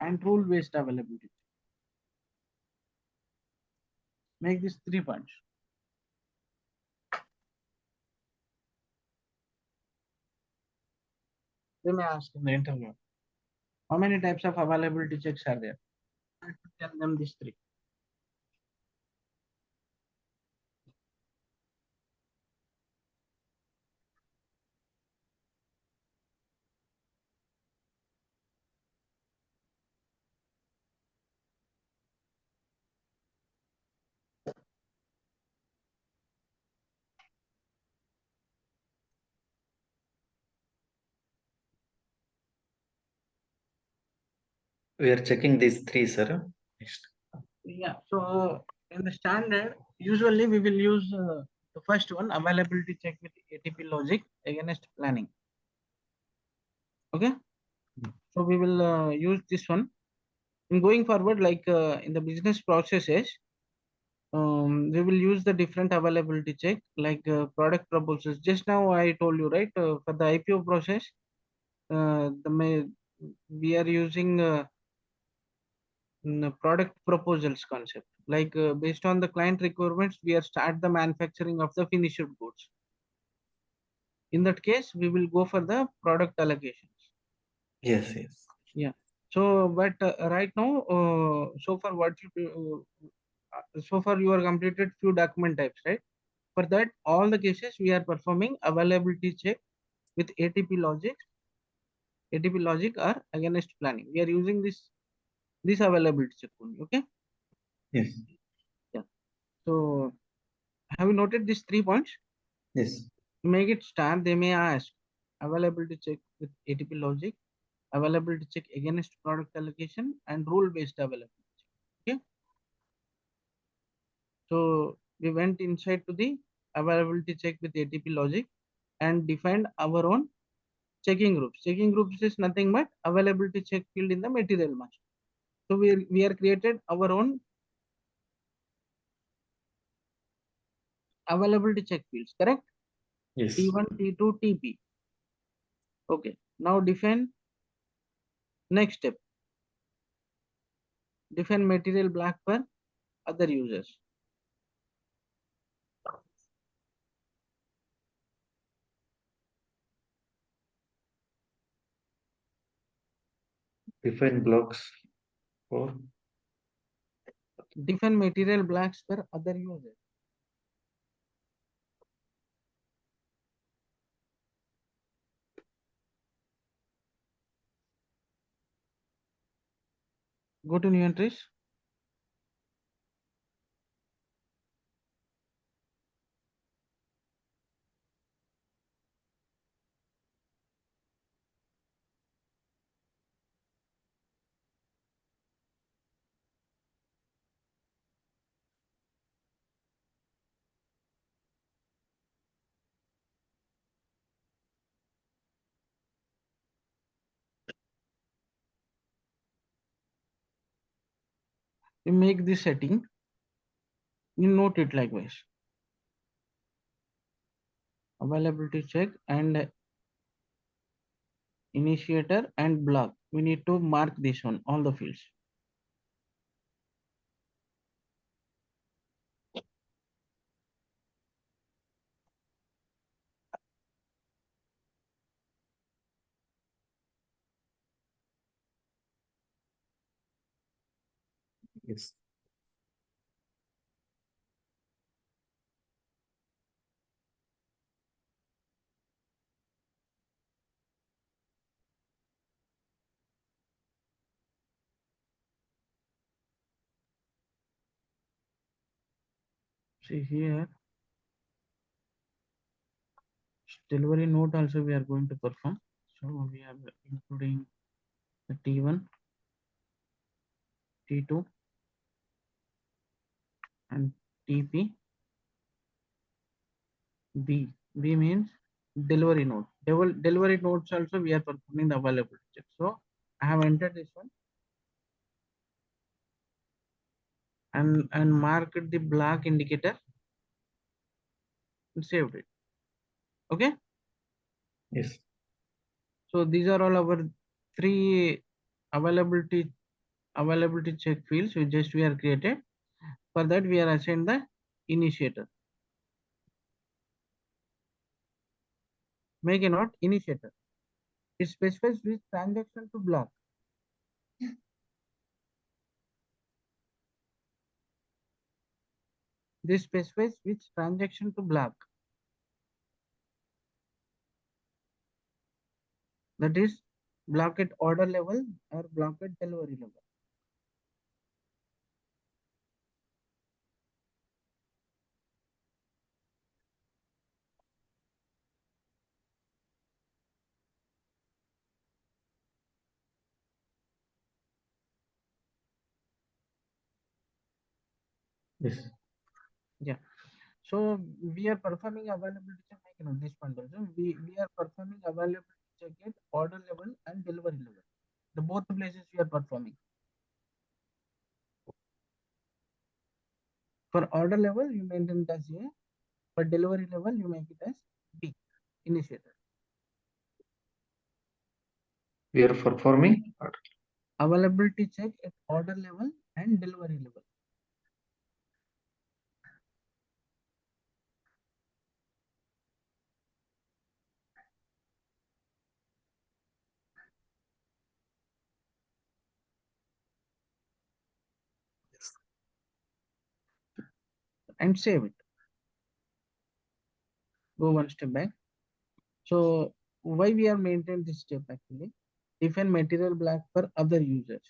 and rule based availability. Make these 3 points. They may ask in the interview, how many types of availability checks are there? I have to tell them these 3. We are checking these 3, sir. Next. Yeah. So in the standard, usually we will use the first one, availability check with ATP logic against planning. Okay. So we will use this one. In going forward, like in the business processes, we will use the different availability check like product proposals. Just now I told you, right? For the IPO process, we are using product proposals concept. Like based on the client requirements, we are start the manufacturing of the finished goods. In that case, we will go for the product allocations. Yes, yes. Yeah. So, but right now, so far what you so far you are completed few document types, right? For that, all the cases we are performing availability check with ATP logic, or against planning. We are using this availability check only. Okay. Yes. Yeah. So, have you noted these 3 points? Yes. To make it start, they may ask availability check with ATP logic, availability check against product allocation, and rule based availability. Okay. So we went inside to the availability check with ATP logic and defined our own checking groups. Checking groups is nothing but availability check field in the material master. So we are created our own availability check fields, correct? Yes. T1, T2, TP. Okay. Now define next step. Define material block for other users. Define blocks for Define material blocks for other users. Go to new entries. You make this setting. You note it likewise. Availability check and initiator and block. We need to mark this one, all the fields. yes. See here, delivery note also we are going to perform. So we are including the T1, T2 and TP. B. B means delivery note. Delivery notes also we are performing the availability check. So I have entered this one and marked the block indicator and saved it. Okay. Yes. So these are all our three availability check fields which we are created. For that we are assigned the initiator. Make a note, initiator. It specifies which transaction to block. This specifies which transaction to block. That is block at order level or block at delivery level. Yes. Yeah. So we are performing availability check. You know, this one also. We are performing availability check at order level and delivery level. The both places we are performing. For order level, you maintain it as A. For delivery level, you make it as B, initiator. We are performing. availability check at order level and delivery level. And save it. Go one step back. So why we are maintain this step actually? Define material black for other users.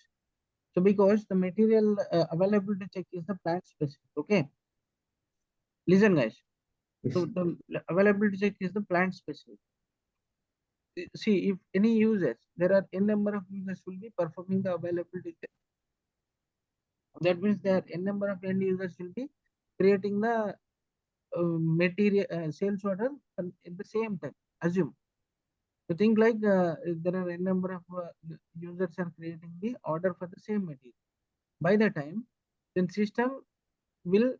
So because the material availability check is the plant specific. Okay. Listen guys. Yes. So the availability check is the plant specific. See, if any users, there are n number of users will be performing the availability check. That means there n number of end users will be creating the material sales order at the same time. Assume. So think like there are a number of users are creating the order for the same material. By the time, then system will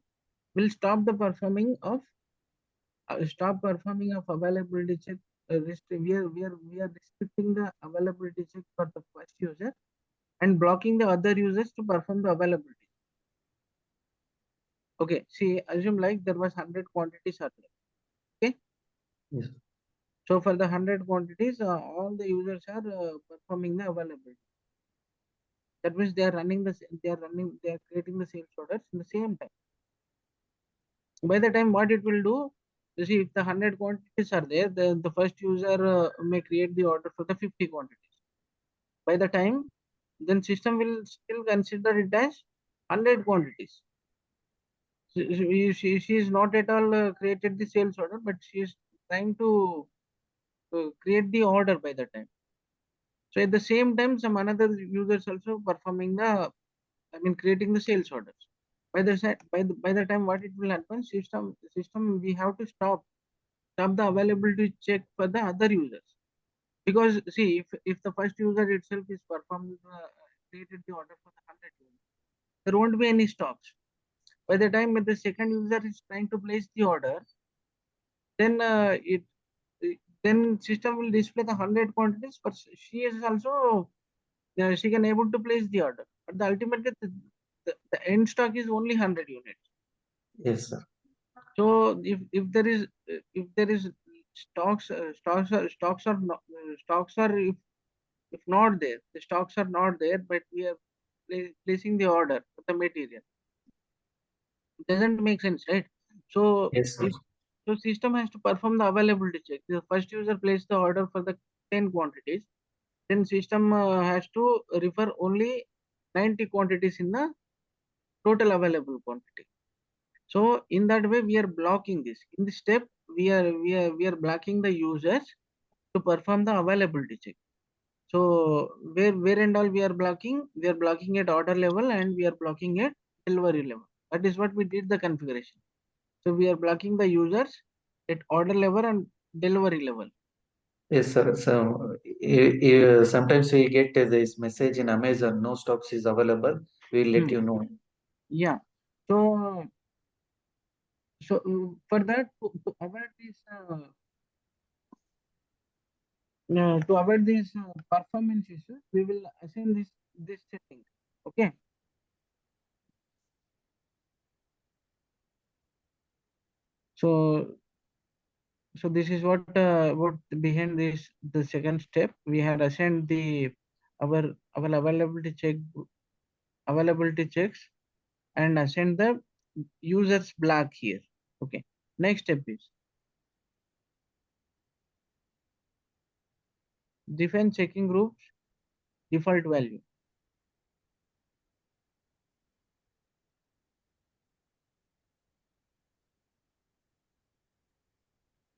stop the performing of availability check. We are restricting the availability check for the first user and blocking the other users to perform the availability. Okay, see, assume like there was 100 quantities are there. Okay. Yes. So for the 100 quantities, all the users are performing the availability. That means they are creating the sales orders in the same time. By the time what it will do, you see if the 100 quantities are there, the first user may create the order for the 50 quantities. By the time, then system will still consider it as 100 quantities. She is not at all created the sales order, but she is trying to create the order by the time. So at the same time, some another users also performing the, creating the sales orders. By the time what it will happen, system we have to stop the availability check for the other users. Because see, if the first user itself is performed created the order for the 100 units, there won't be any stocks. By the time the second user is trying to place the order, then then system will display the 100 quantities, but she is also she can able to place the order. But ultimately the end stock is only 100 units. Yes, sir. So if there is stocks are not, stocks are if not there, the stocks are not there, but we are placing the order for the material. It doesn't make sense, right? So Yes, sir. if so system has to perform the availability check. The first user placed the order for the 10 quantities, then system has to refer only 90 quantities in the total available quantity. So in that way, we are blocking this. In this step, we are blocking the users to perform the availability check. So where and all we are blocking? We are blocking at order level and we are blocking at delivery level. That is what we did the configuration. So we are blocking the users at order level and delivery level. Yes, sir. So sometimes we get this message in Amazon, no stocks is available. We'll let you know. Yeah. So for that to avoid this performance issues, we will assign this setting. Okay. So this is what behind this the second step we had assigned the our availability checks and assigned the users black here. Okay. Next step is define checking groups default value.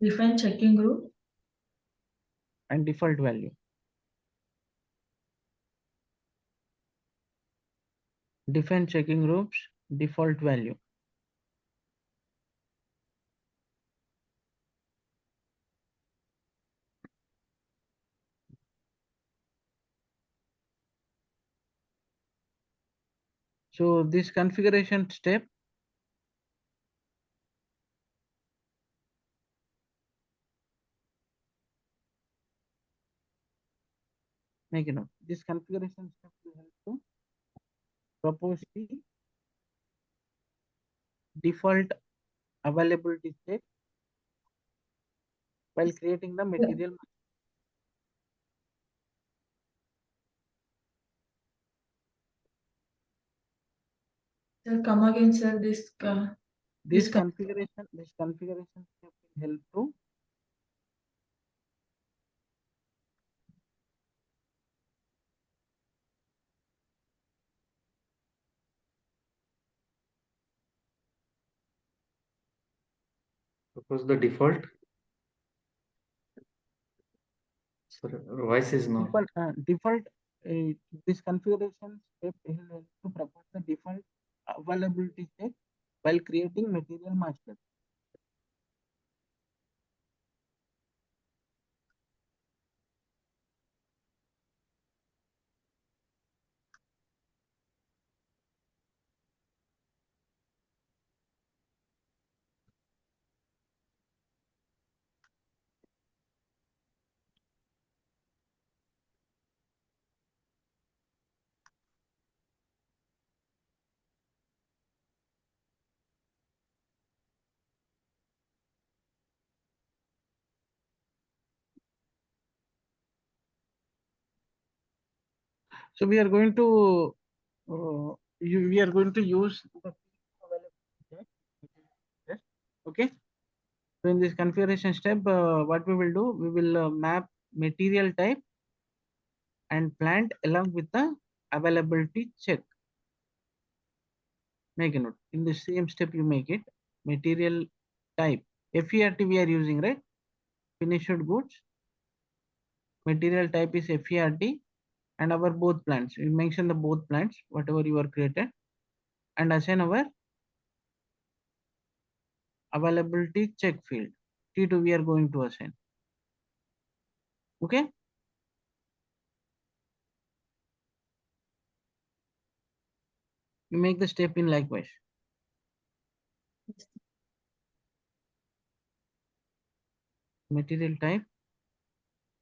Define checking group. And default value. Define checking groups default value. So this configuration step Make a note. This configuration step will help to propose the default availability state while creating the material. Sir, come again, sir. This configuration step will help to Suppose the default. Sorry, voice is not. default this configuration step will help to propose the default availability state while creating material master. So we are going to we are going to use the okay. So in this configuration step, what we will do, we will map material type and plant along with the availability check. Make a note. In the same step, you make it material type. FERT we are using, right? Finished goods. Material type is FERT and our both plants. We mention the both plants, whatever you are created, and assign our availability check field. T2 we are going to assign. Okay. You make the step in likewise. Material type,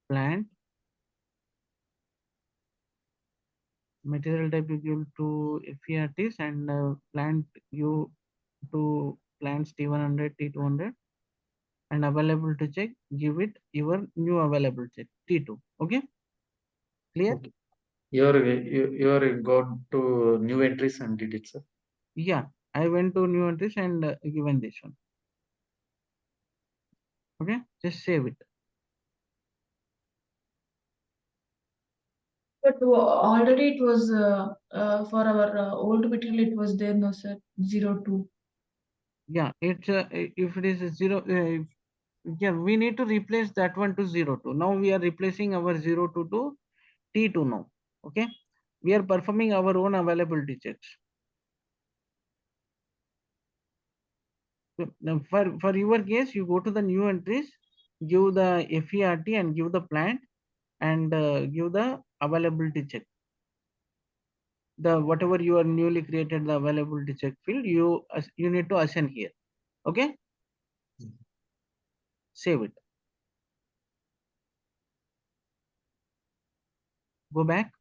plant, material type you give to FERTs and plant you to plants T100, T200 and available to check, give it your new available check T2. Okay. Clear? Okay. You're gone to new entries and did it, sir. Yeah, I went to new entries and given this one. Okay, just save it. But already it was for our old material, it was there, no, sir. 02. Yeah, it's if it is a 0, yeah, we need to replace that one to 02. Now we are replacing our 02 to T2 now. Okay, we are performing our own availability checks. So now for your case, you go to the new entries, give the FERT and give the plant and give the availability check. The whatever you are newly created the availability check field, you need to assign here. Okay, save it. Go back.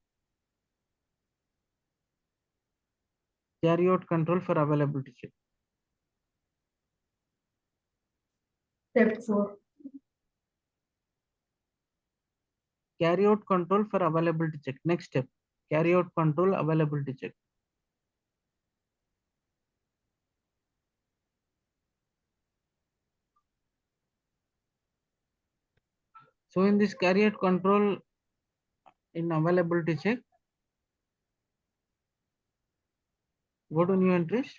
Carry out control for availability check. Step 4. Carry out control for availability check. Next step, carry out control availability check. So in this carry out control in availability check, go to new entries.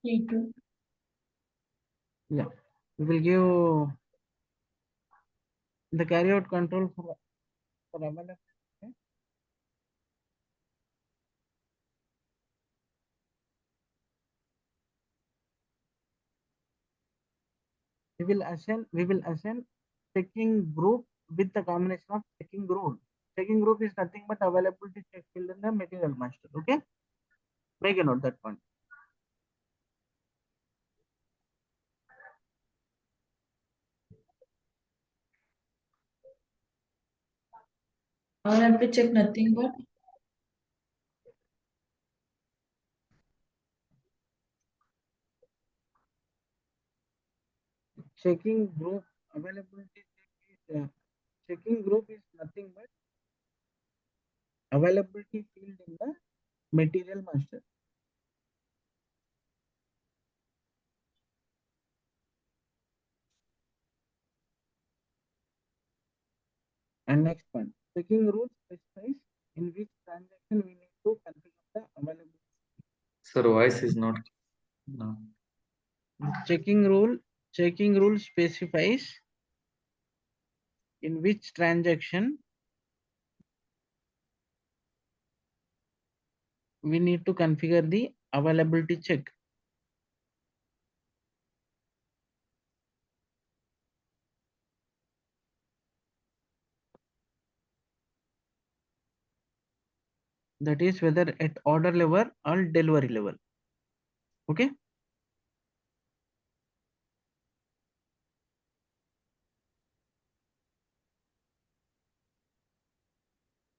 T2. Yeah, we will give the carry out control for availability check. We will assign checking group with the combination of checking group. Checking group is nothing but availability check field in the material master. Okay, make a note that point. I have to check nothing but checking group availability check is checking group is nothing but availability field in the material master. And next one, checking rules specifies in which transaction we need to configure the availability. Sir, voice is not. No. Checking rule specifies in which transaction we need to configure the availability check. That is whether at order level or delivery level. Okay.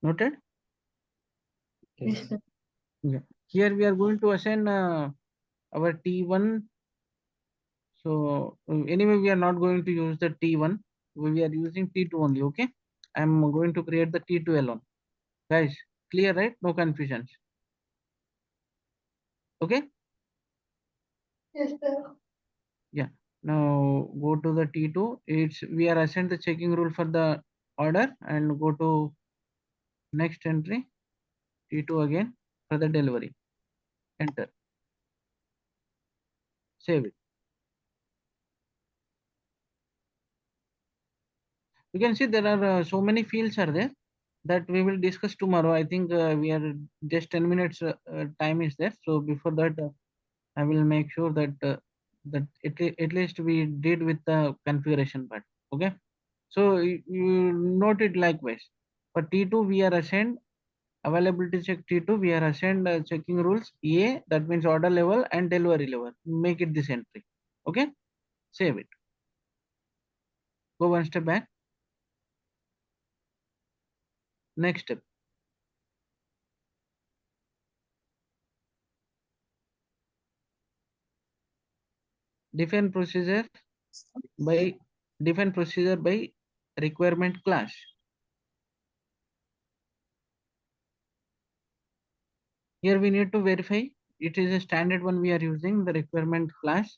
Noted. yes, sir. Yeah. Here we are going to assign our T1. So anyway, we are not going to use the T1. We are using T2 only. Okay. I'm going to create the T2 alone. Guys, clear, right? No confusions. Okay. Yes, sir. Yeah. Now go to the T2. We are assigned the checking rule for the order and go to next entry. T2 again for the delivery. Enter. Save it. You can see there are so many fields are there that we will discuss tomorrow. I think we are just 10 minutes time is there. So before that, I will make sure that at least we did with the configuration part. Okay. So you note it likewise. For T2, we are assigned availability check T2. We are assigned checking rules A, that means order level and delivery level. Make it this entry. Okay. Save it. Go one step back. Next step. Define procedure by requirement class. Here we need to verify it is a standard one we are using the requirement class.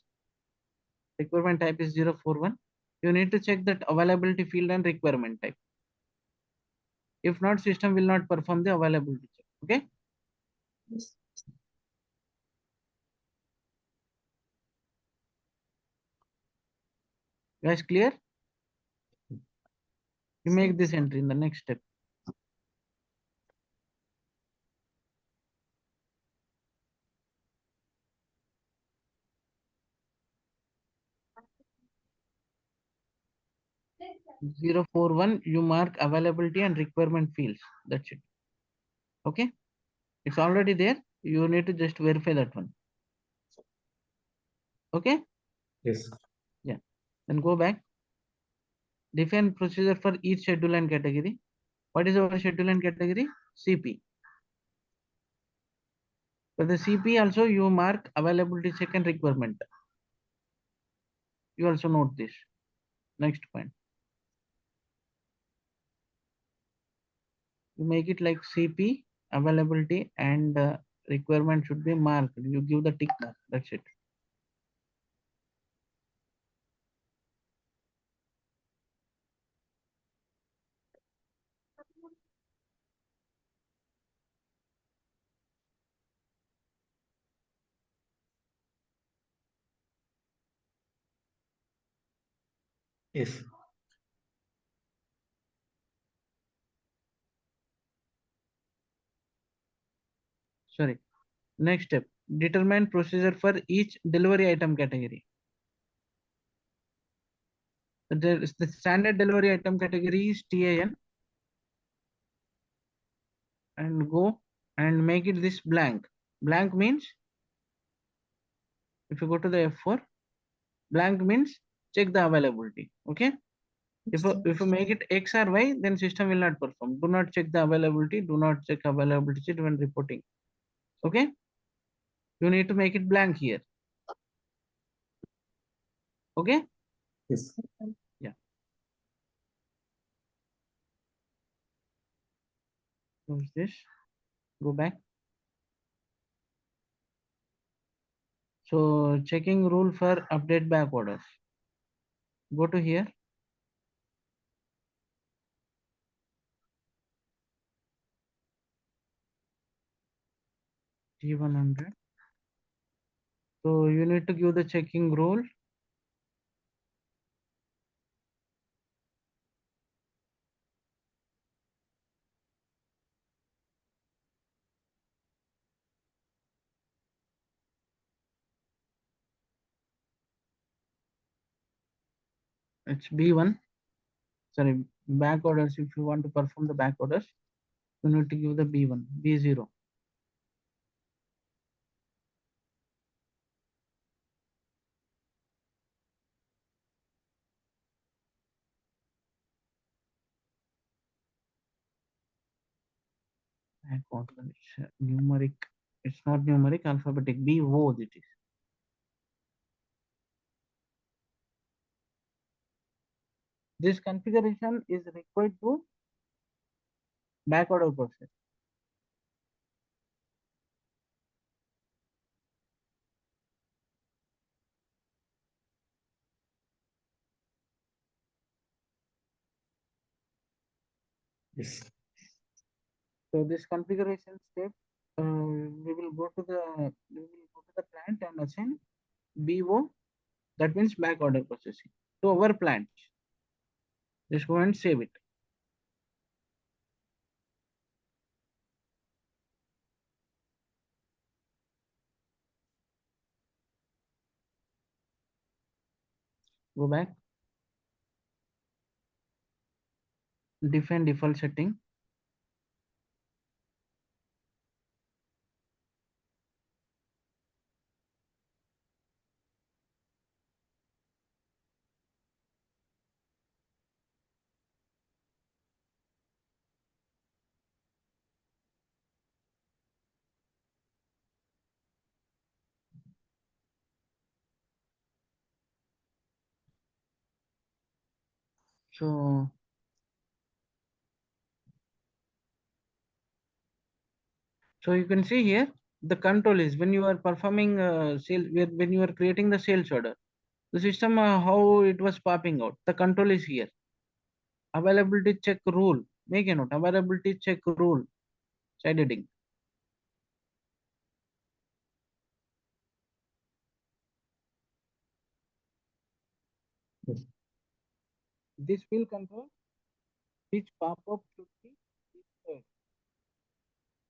Requirement type is 041. You need to check that availability field and requirement type. If not, system will not perform the availability check. Okay. Yes. Guys, clear? You make this entry in the next step. Yes. 041, you mark availability and requirement fields. That's it. Okay. It's already there. You need to just verify that one. Okay. Yes. Yeah. Then go back. Define procedure for each schedule and category. What is our schedule and category? CP. For the CP also you mark availability check and requirement. You also note this. Next point. You make it like CP, availability and requirement should be marked. You give the tick mark. That's it. Yes. Sorry. Next step. Determine procedure for each delivery item category. The standard delivery item category is TAN and go and make it this blank. Blank means if you go to the F4, blank means check the availability. Okay. If you make it X or Y, then system will not perform. Do not check the availability. Do not check availability sheet when reporting. Okay. You need to make it blank here. Okay. Yes. Yeah. Close this. Go back. So checking rule for update back orders. Go to here. T100. So you need to give the checking rule. It's B1. Sorry, back orders. If you want to perform the back orders, you need to give the B1, B0. Back order. It's numeric. It's not numeric, alphabetic. BO it is. This configuration is required to back order process. Yes. So this configuration step, we will go to the plant and assign BO. That means back order processing to our plant. Just go and save it. Go back. Define default setting. So you can see here the control is when you are performing sale, when you are creating the sales order, the system how it was popping out. The control is here. Availability check rule. Make a note. Availability check rule. Side heading. Yes. This field control, which pop-up should be displayed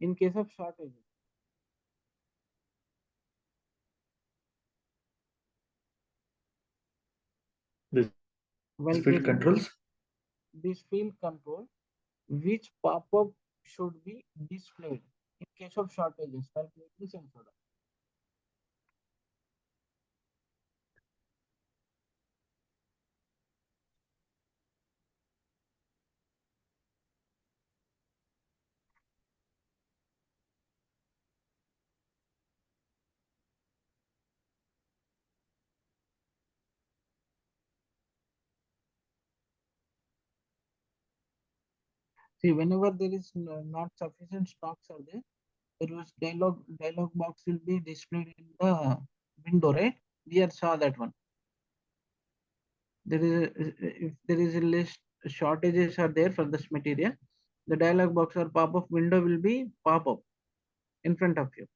in case of shortages. This While field creating controls. this field control, which pop-up should be displayed in case of shortages while creating sales order. See, whenever there is not sufficient stocks are there, there was dialog box will be displayed in the window, right? We are saw that one. There is if there is a list shortages are there for this material, the dialog box or pop-up window will be pop up in front of you.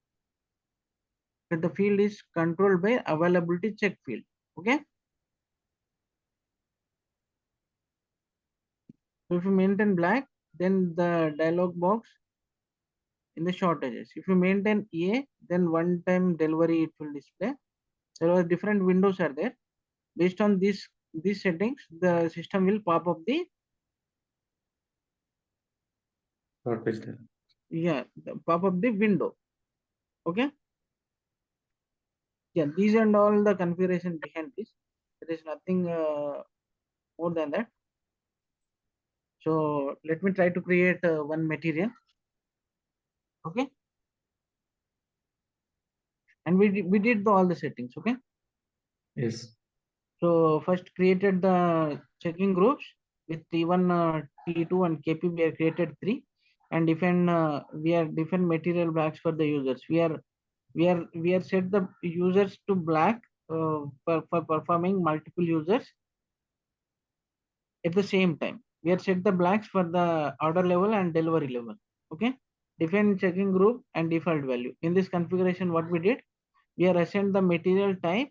But the field is controlled by availability check field. Okay. So if you maintain black, then the dialog box in the shortages. If you maintain A, then one time delivery it will display. There are different windows are there. Based on these settings, the system will pop up the pop up the window. Okay. Yeah, these and all the configuration behind this. There is nothing more than that. So let me try to create one material. Okay. And we did all the settings. Okay. Yes. So first created the checking groups with T1, T2 and KP. We are created 3 and define we are different material blocks for the users. We are set the users to black for performing multiple users at the same time. We are set the blacks for the order level and delivery level. Okay. Define checking group and default value. In this configuration, what we did, we are assigned the material type,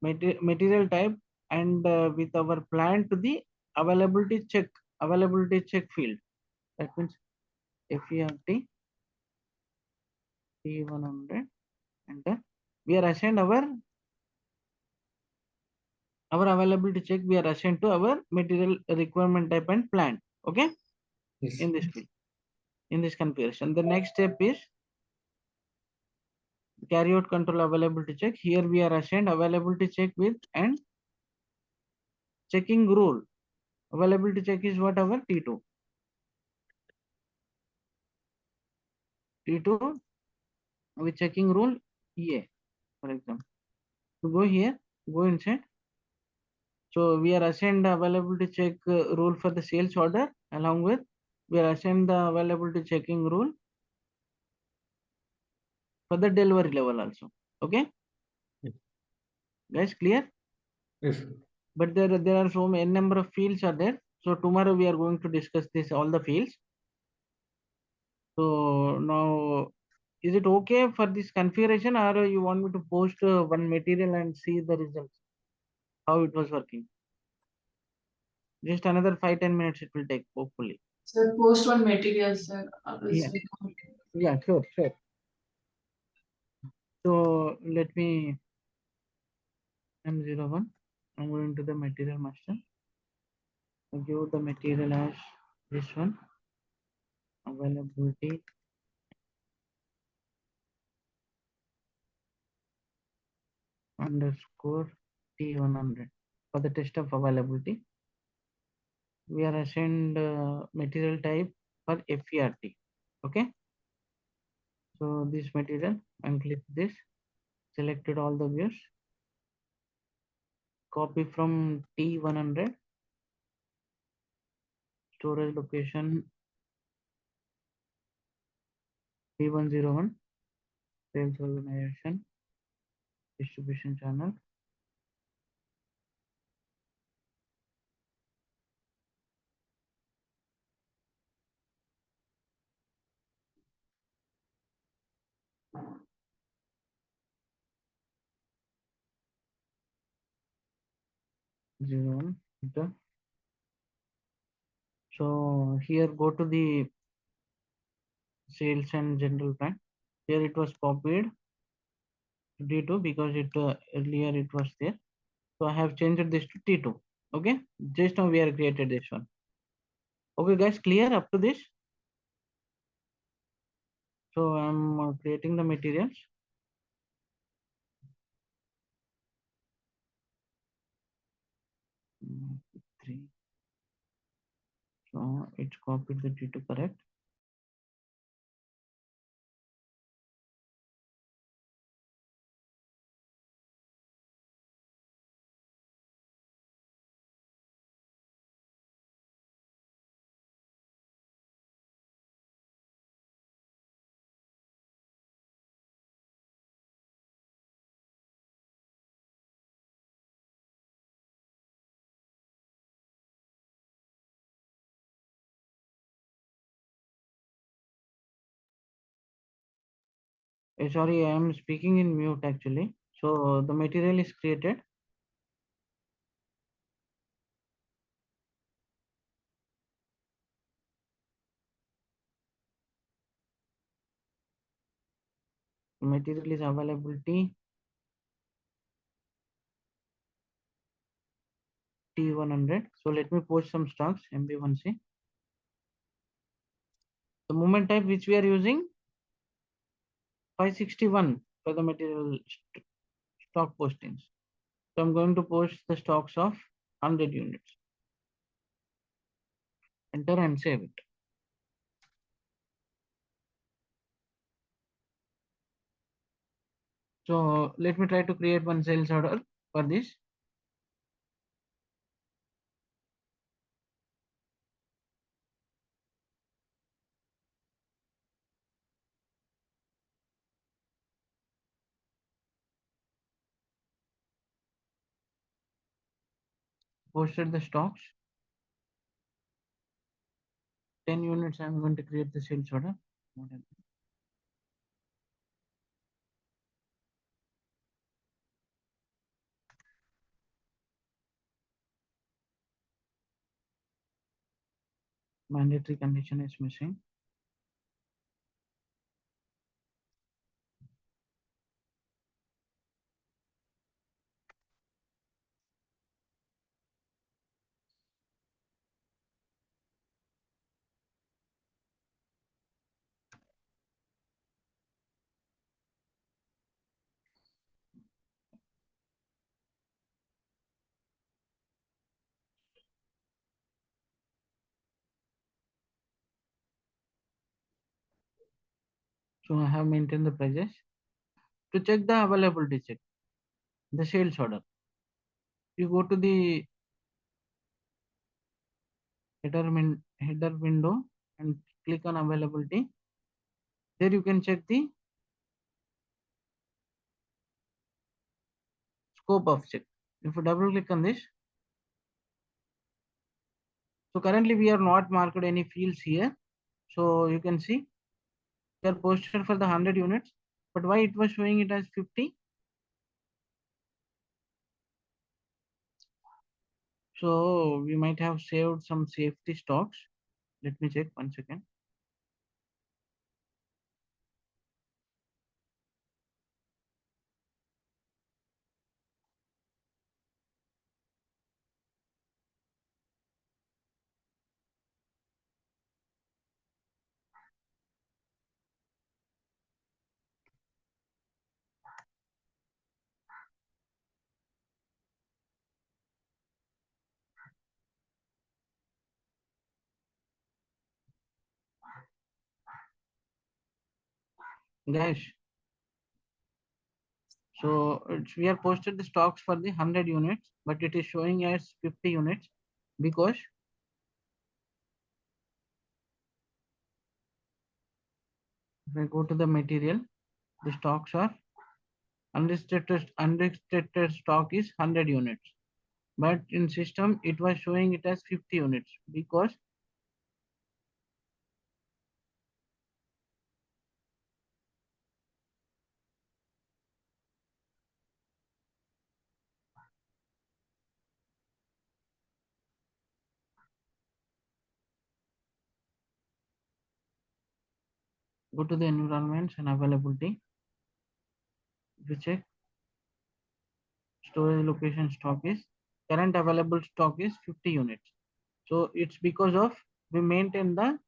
material type, and with our plan to the availability check field. That means FERT T100, and we are assigned our availability check. We are assigned to our material requirement type and plan. Okay. Yes. In this field, in this configuration, the next step is carry out control availability check. Here we are assigned availability check with and checking rule. Availability check is what, our T2. T2 with checking rule EA, for example. To go here, go inside. So we are assigned the availability check rule for the sales order, along with we are assigned the availability checking rule for the delivery level also. Okay. Yes. Guys, clear? Yes. But there are so many number of fields are there. So tomorrow we are going to discuss this all the fields. So now, is it okay for this configuration, or you want me to post one material and see the results, how it was working? Just another 5-10 minutes it will take, hopefully. Sir, post one material, sir. Yeah. Yeah, sure. So let me M01. I'm going to the material master. I give the material as this one, availability underscore T100 for the test of availability. We are assigned material type for FERT. Okay. So this material, and click this, selected all the views, copy from T100, storage location T101, sales organization, distribution channel, 01. Enter. So here go to the sales and general plan. Here it was copied to D2 because it earlier it was there. So I have changed this to T2. Okay. Just now we are created this one. Okay, guys, clear up to this? So I'm creating the materials. Three. So it's copied the T2, correct? Sorry, I am speaking in mute actually. So the material is created. Material is availability T100. So let me post some stocks MB1C. The movement type which we are using 561 for the material stock postings. So I'm going to post the stocks of 100 units. enter and save it. So let me try to create one sales order for this. Posted the stocks. 10 units I'm going to create the sales order. Mandatory condition is missing. So I have maintained the prices. To check the availability check, the sales order, you go to the header window and click on availability. There you can check the scope of check. If you double click on this, so currently we are not marked any fields here. So you can see they are posted for the 100 units, but why it was showing it as 50? So we might have saved some safety stocks. Let me check 1 second. Guys, so we are posted the stocks for the 100 units, but it is showing as 50 units because if I go to the material, the stocks are unrestricted stock is 100 units, but in system it was showing it as 50 units because go to the environments and availability. If you check storage location stock is current available stock is 50 units. So it's because of we maintain the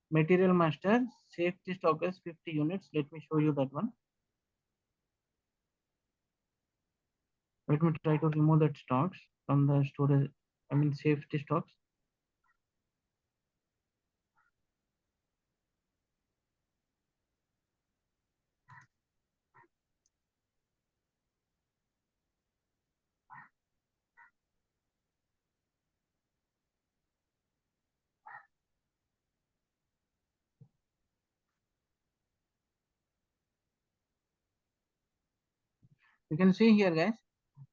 material master safety stock as 50 units. Let me show you that one. Let me try to remove that stocks from the storage, safety stocks. You can see here, guys,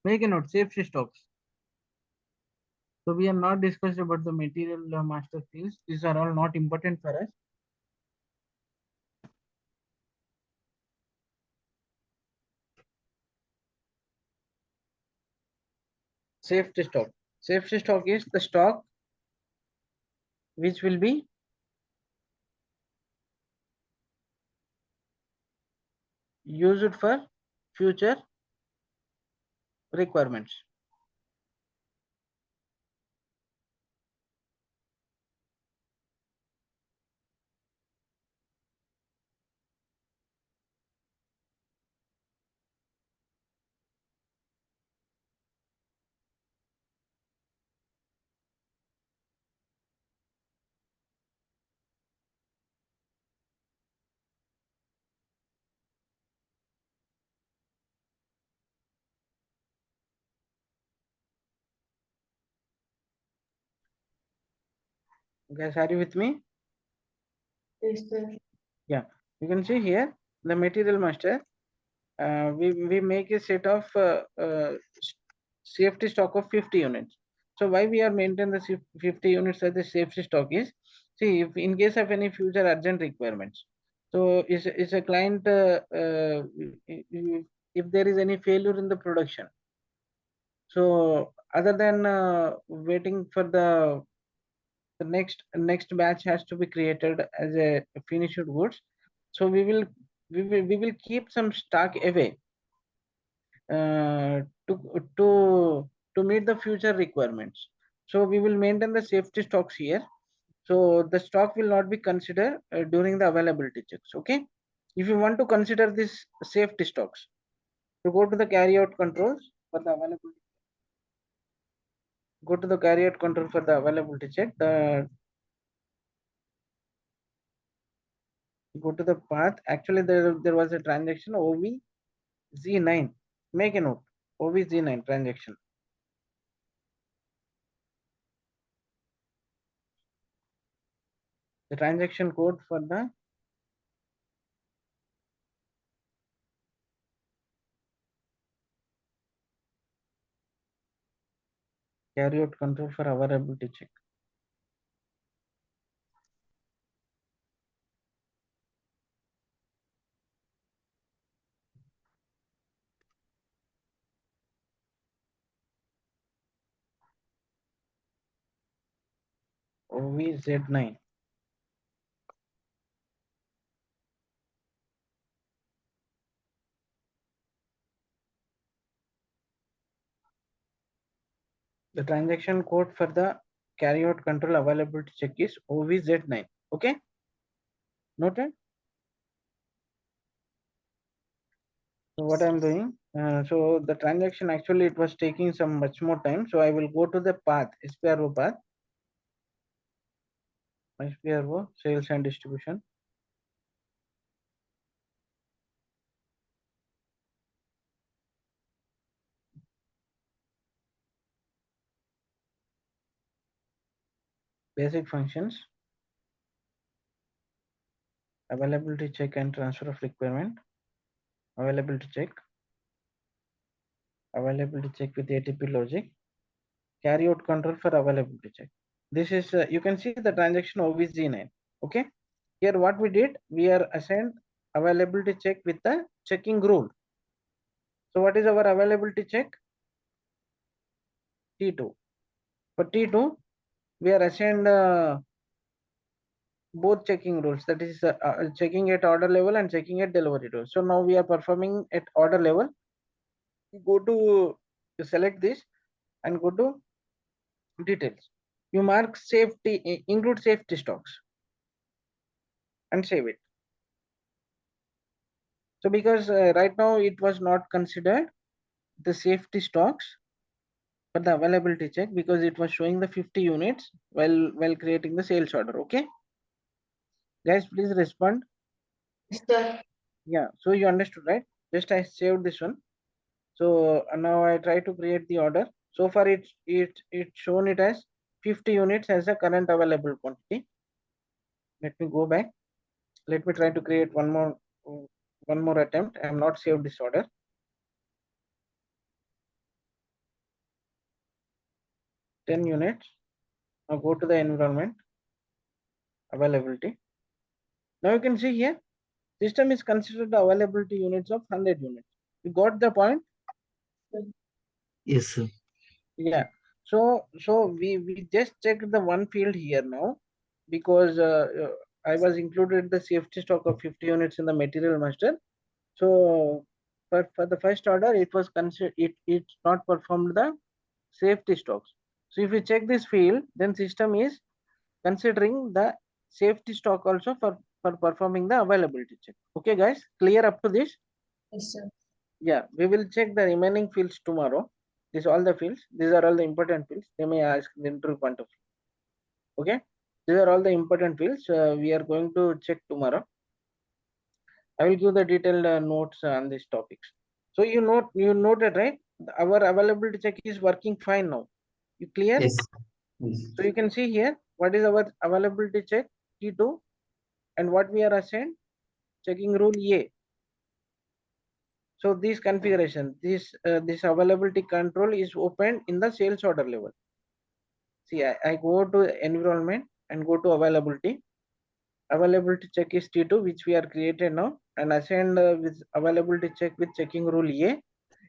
make a note, safety stocks. So we are not discussed about the material master fields. These are all not important for us. Safety stock. Safety stock is the stock which will be used for future requirements. Guys, are you with me? Yes, sir. Yeah, you can see here the material master. We make a set of safety stock of 50 units. So why we are maintain the 50 units as the safety stock is, see, if in case of any future urgent requirements, so is a client if there is any failure in the production, so other than waiting for the next batch has to be created as a finished goods, so we will keep some stock away uh, to to to meet the future requirements. So we will maintain the safety stocks here. So the stock will not be considered during the availability checks. Okay. If you want to consider this safety stocks, to go to the carry out controls for the availability, go to the carry out control for the availability check. Go to the path. Actually, there was a transaction OVZ9. Make a note. OVZ9 transaction. The transaction code for the carry out control for availability check. OVZ9. The transaction code for the carry out control availability check is OVZ9. Okay. Noted. So what I'm doing, so the transaction actually it was taking some much more time. So I will go to the path, SPRO path, SPRO sales and distribution. Basic functions, availability check and transfer of requirement, availability check with ATP logic, carry out control for availability check. This is, you can see the transaction OVZ9. Okay. Here what we did, we are assigned availability check with the checking rule. So what is our availability check? T2. For T2, we are assigned both checking rules, that is checking at order level and checking at delivery level. So now we are performing at order level. Go to select this and go to details. You mark safety, include safety stocks and save it. So because right now it was not considered the safety stocks for the availability check because it was showing the 50 units while creating the sales order. Okay. Guys, please respond. Yes, sir. Yeah. So you understood, right? Just I saved this one. So now I try to create the order. So far it's shown it as 50 units as a current available quantity. Let me go back. Let me try to create one more attempt. I have not saved this order. 10 units. Now go to the environment, availability. Now you can see here, system is considered the availability units of 100 units. You got the point? Yes, sir. Yeah. So we just checked the one field here now because I was included the safety stock of 50 units in the material master. So for the first order, it was considered it's not performed the safety stocks. So if you check this field, then system is considering the safety stock also for performing the availability check. Okay, guys, clear up to this? Yes, sir. Yeah, we will check the remaining fields tomorrow. These all the fields. These are all the important fields. They may ask the interview point of view. Okay, these are all the important fields. We are going to check tomorrow. I will give the detailed notes on these topics. So you noted, right? Our availability check is working fine now. You clear? Yes. Yes. So you can see here what is our availability check? T2. And what we are assigned? Checking rule A. So this configuration, this availability control is opened in the sales order level. See, I go to environment and go to availability. Availability check is T2, which we are created now, and assigned with availability check with checking rule A.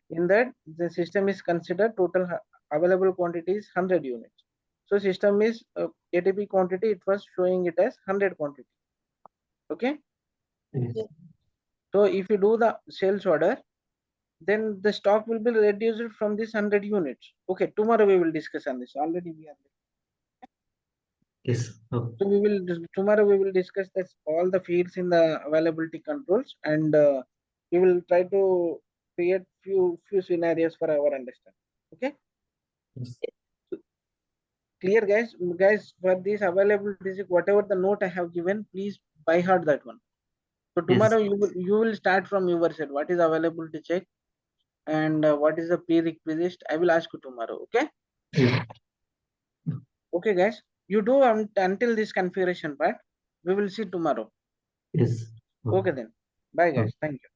In that, the system is considered total available quantity is 100 units. So system is ATP quantity, it was showing it as 100 quantity. Okay. Yes. So if you do the sales order, then the stock will be reduced from this 100 units. Okay, tomorrow we will discuss on this. Already we are. Yes. Okay. So tomorrow we will discuss this all the fields in the availability controls, and we will try to create few scenarios for our understanding. Okay. Yes. So, clear, guys. Guys, for this availability, whatever the note I have given, please by heart that one. So tomorrow you will start from your side. What is availability check and what is the prerequisite? I will ask you tomorrow. Okay. Yes. Okay, guys. You do until this configuration part. We will see tomorrow. Yes. Okay then. Bye, guys. Okay. Thank you.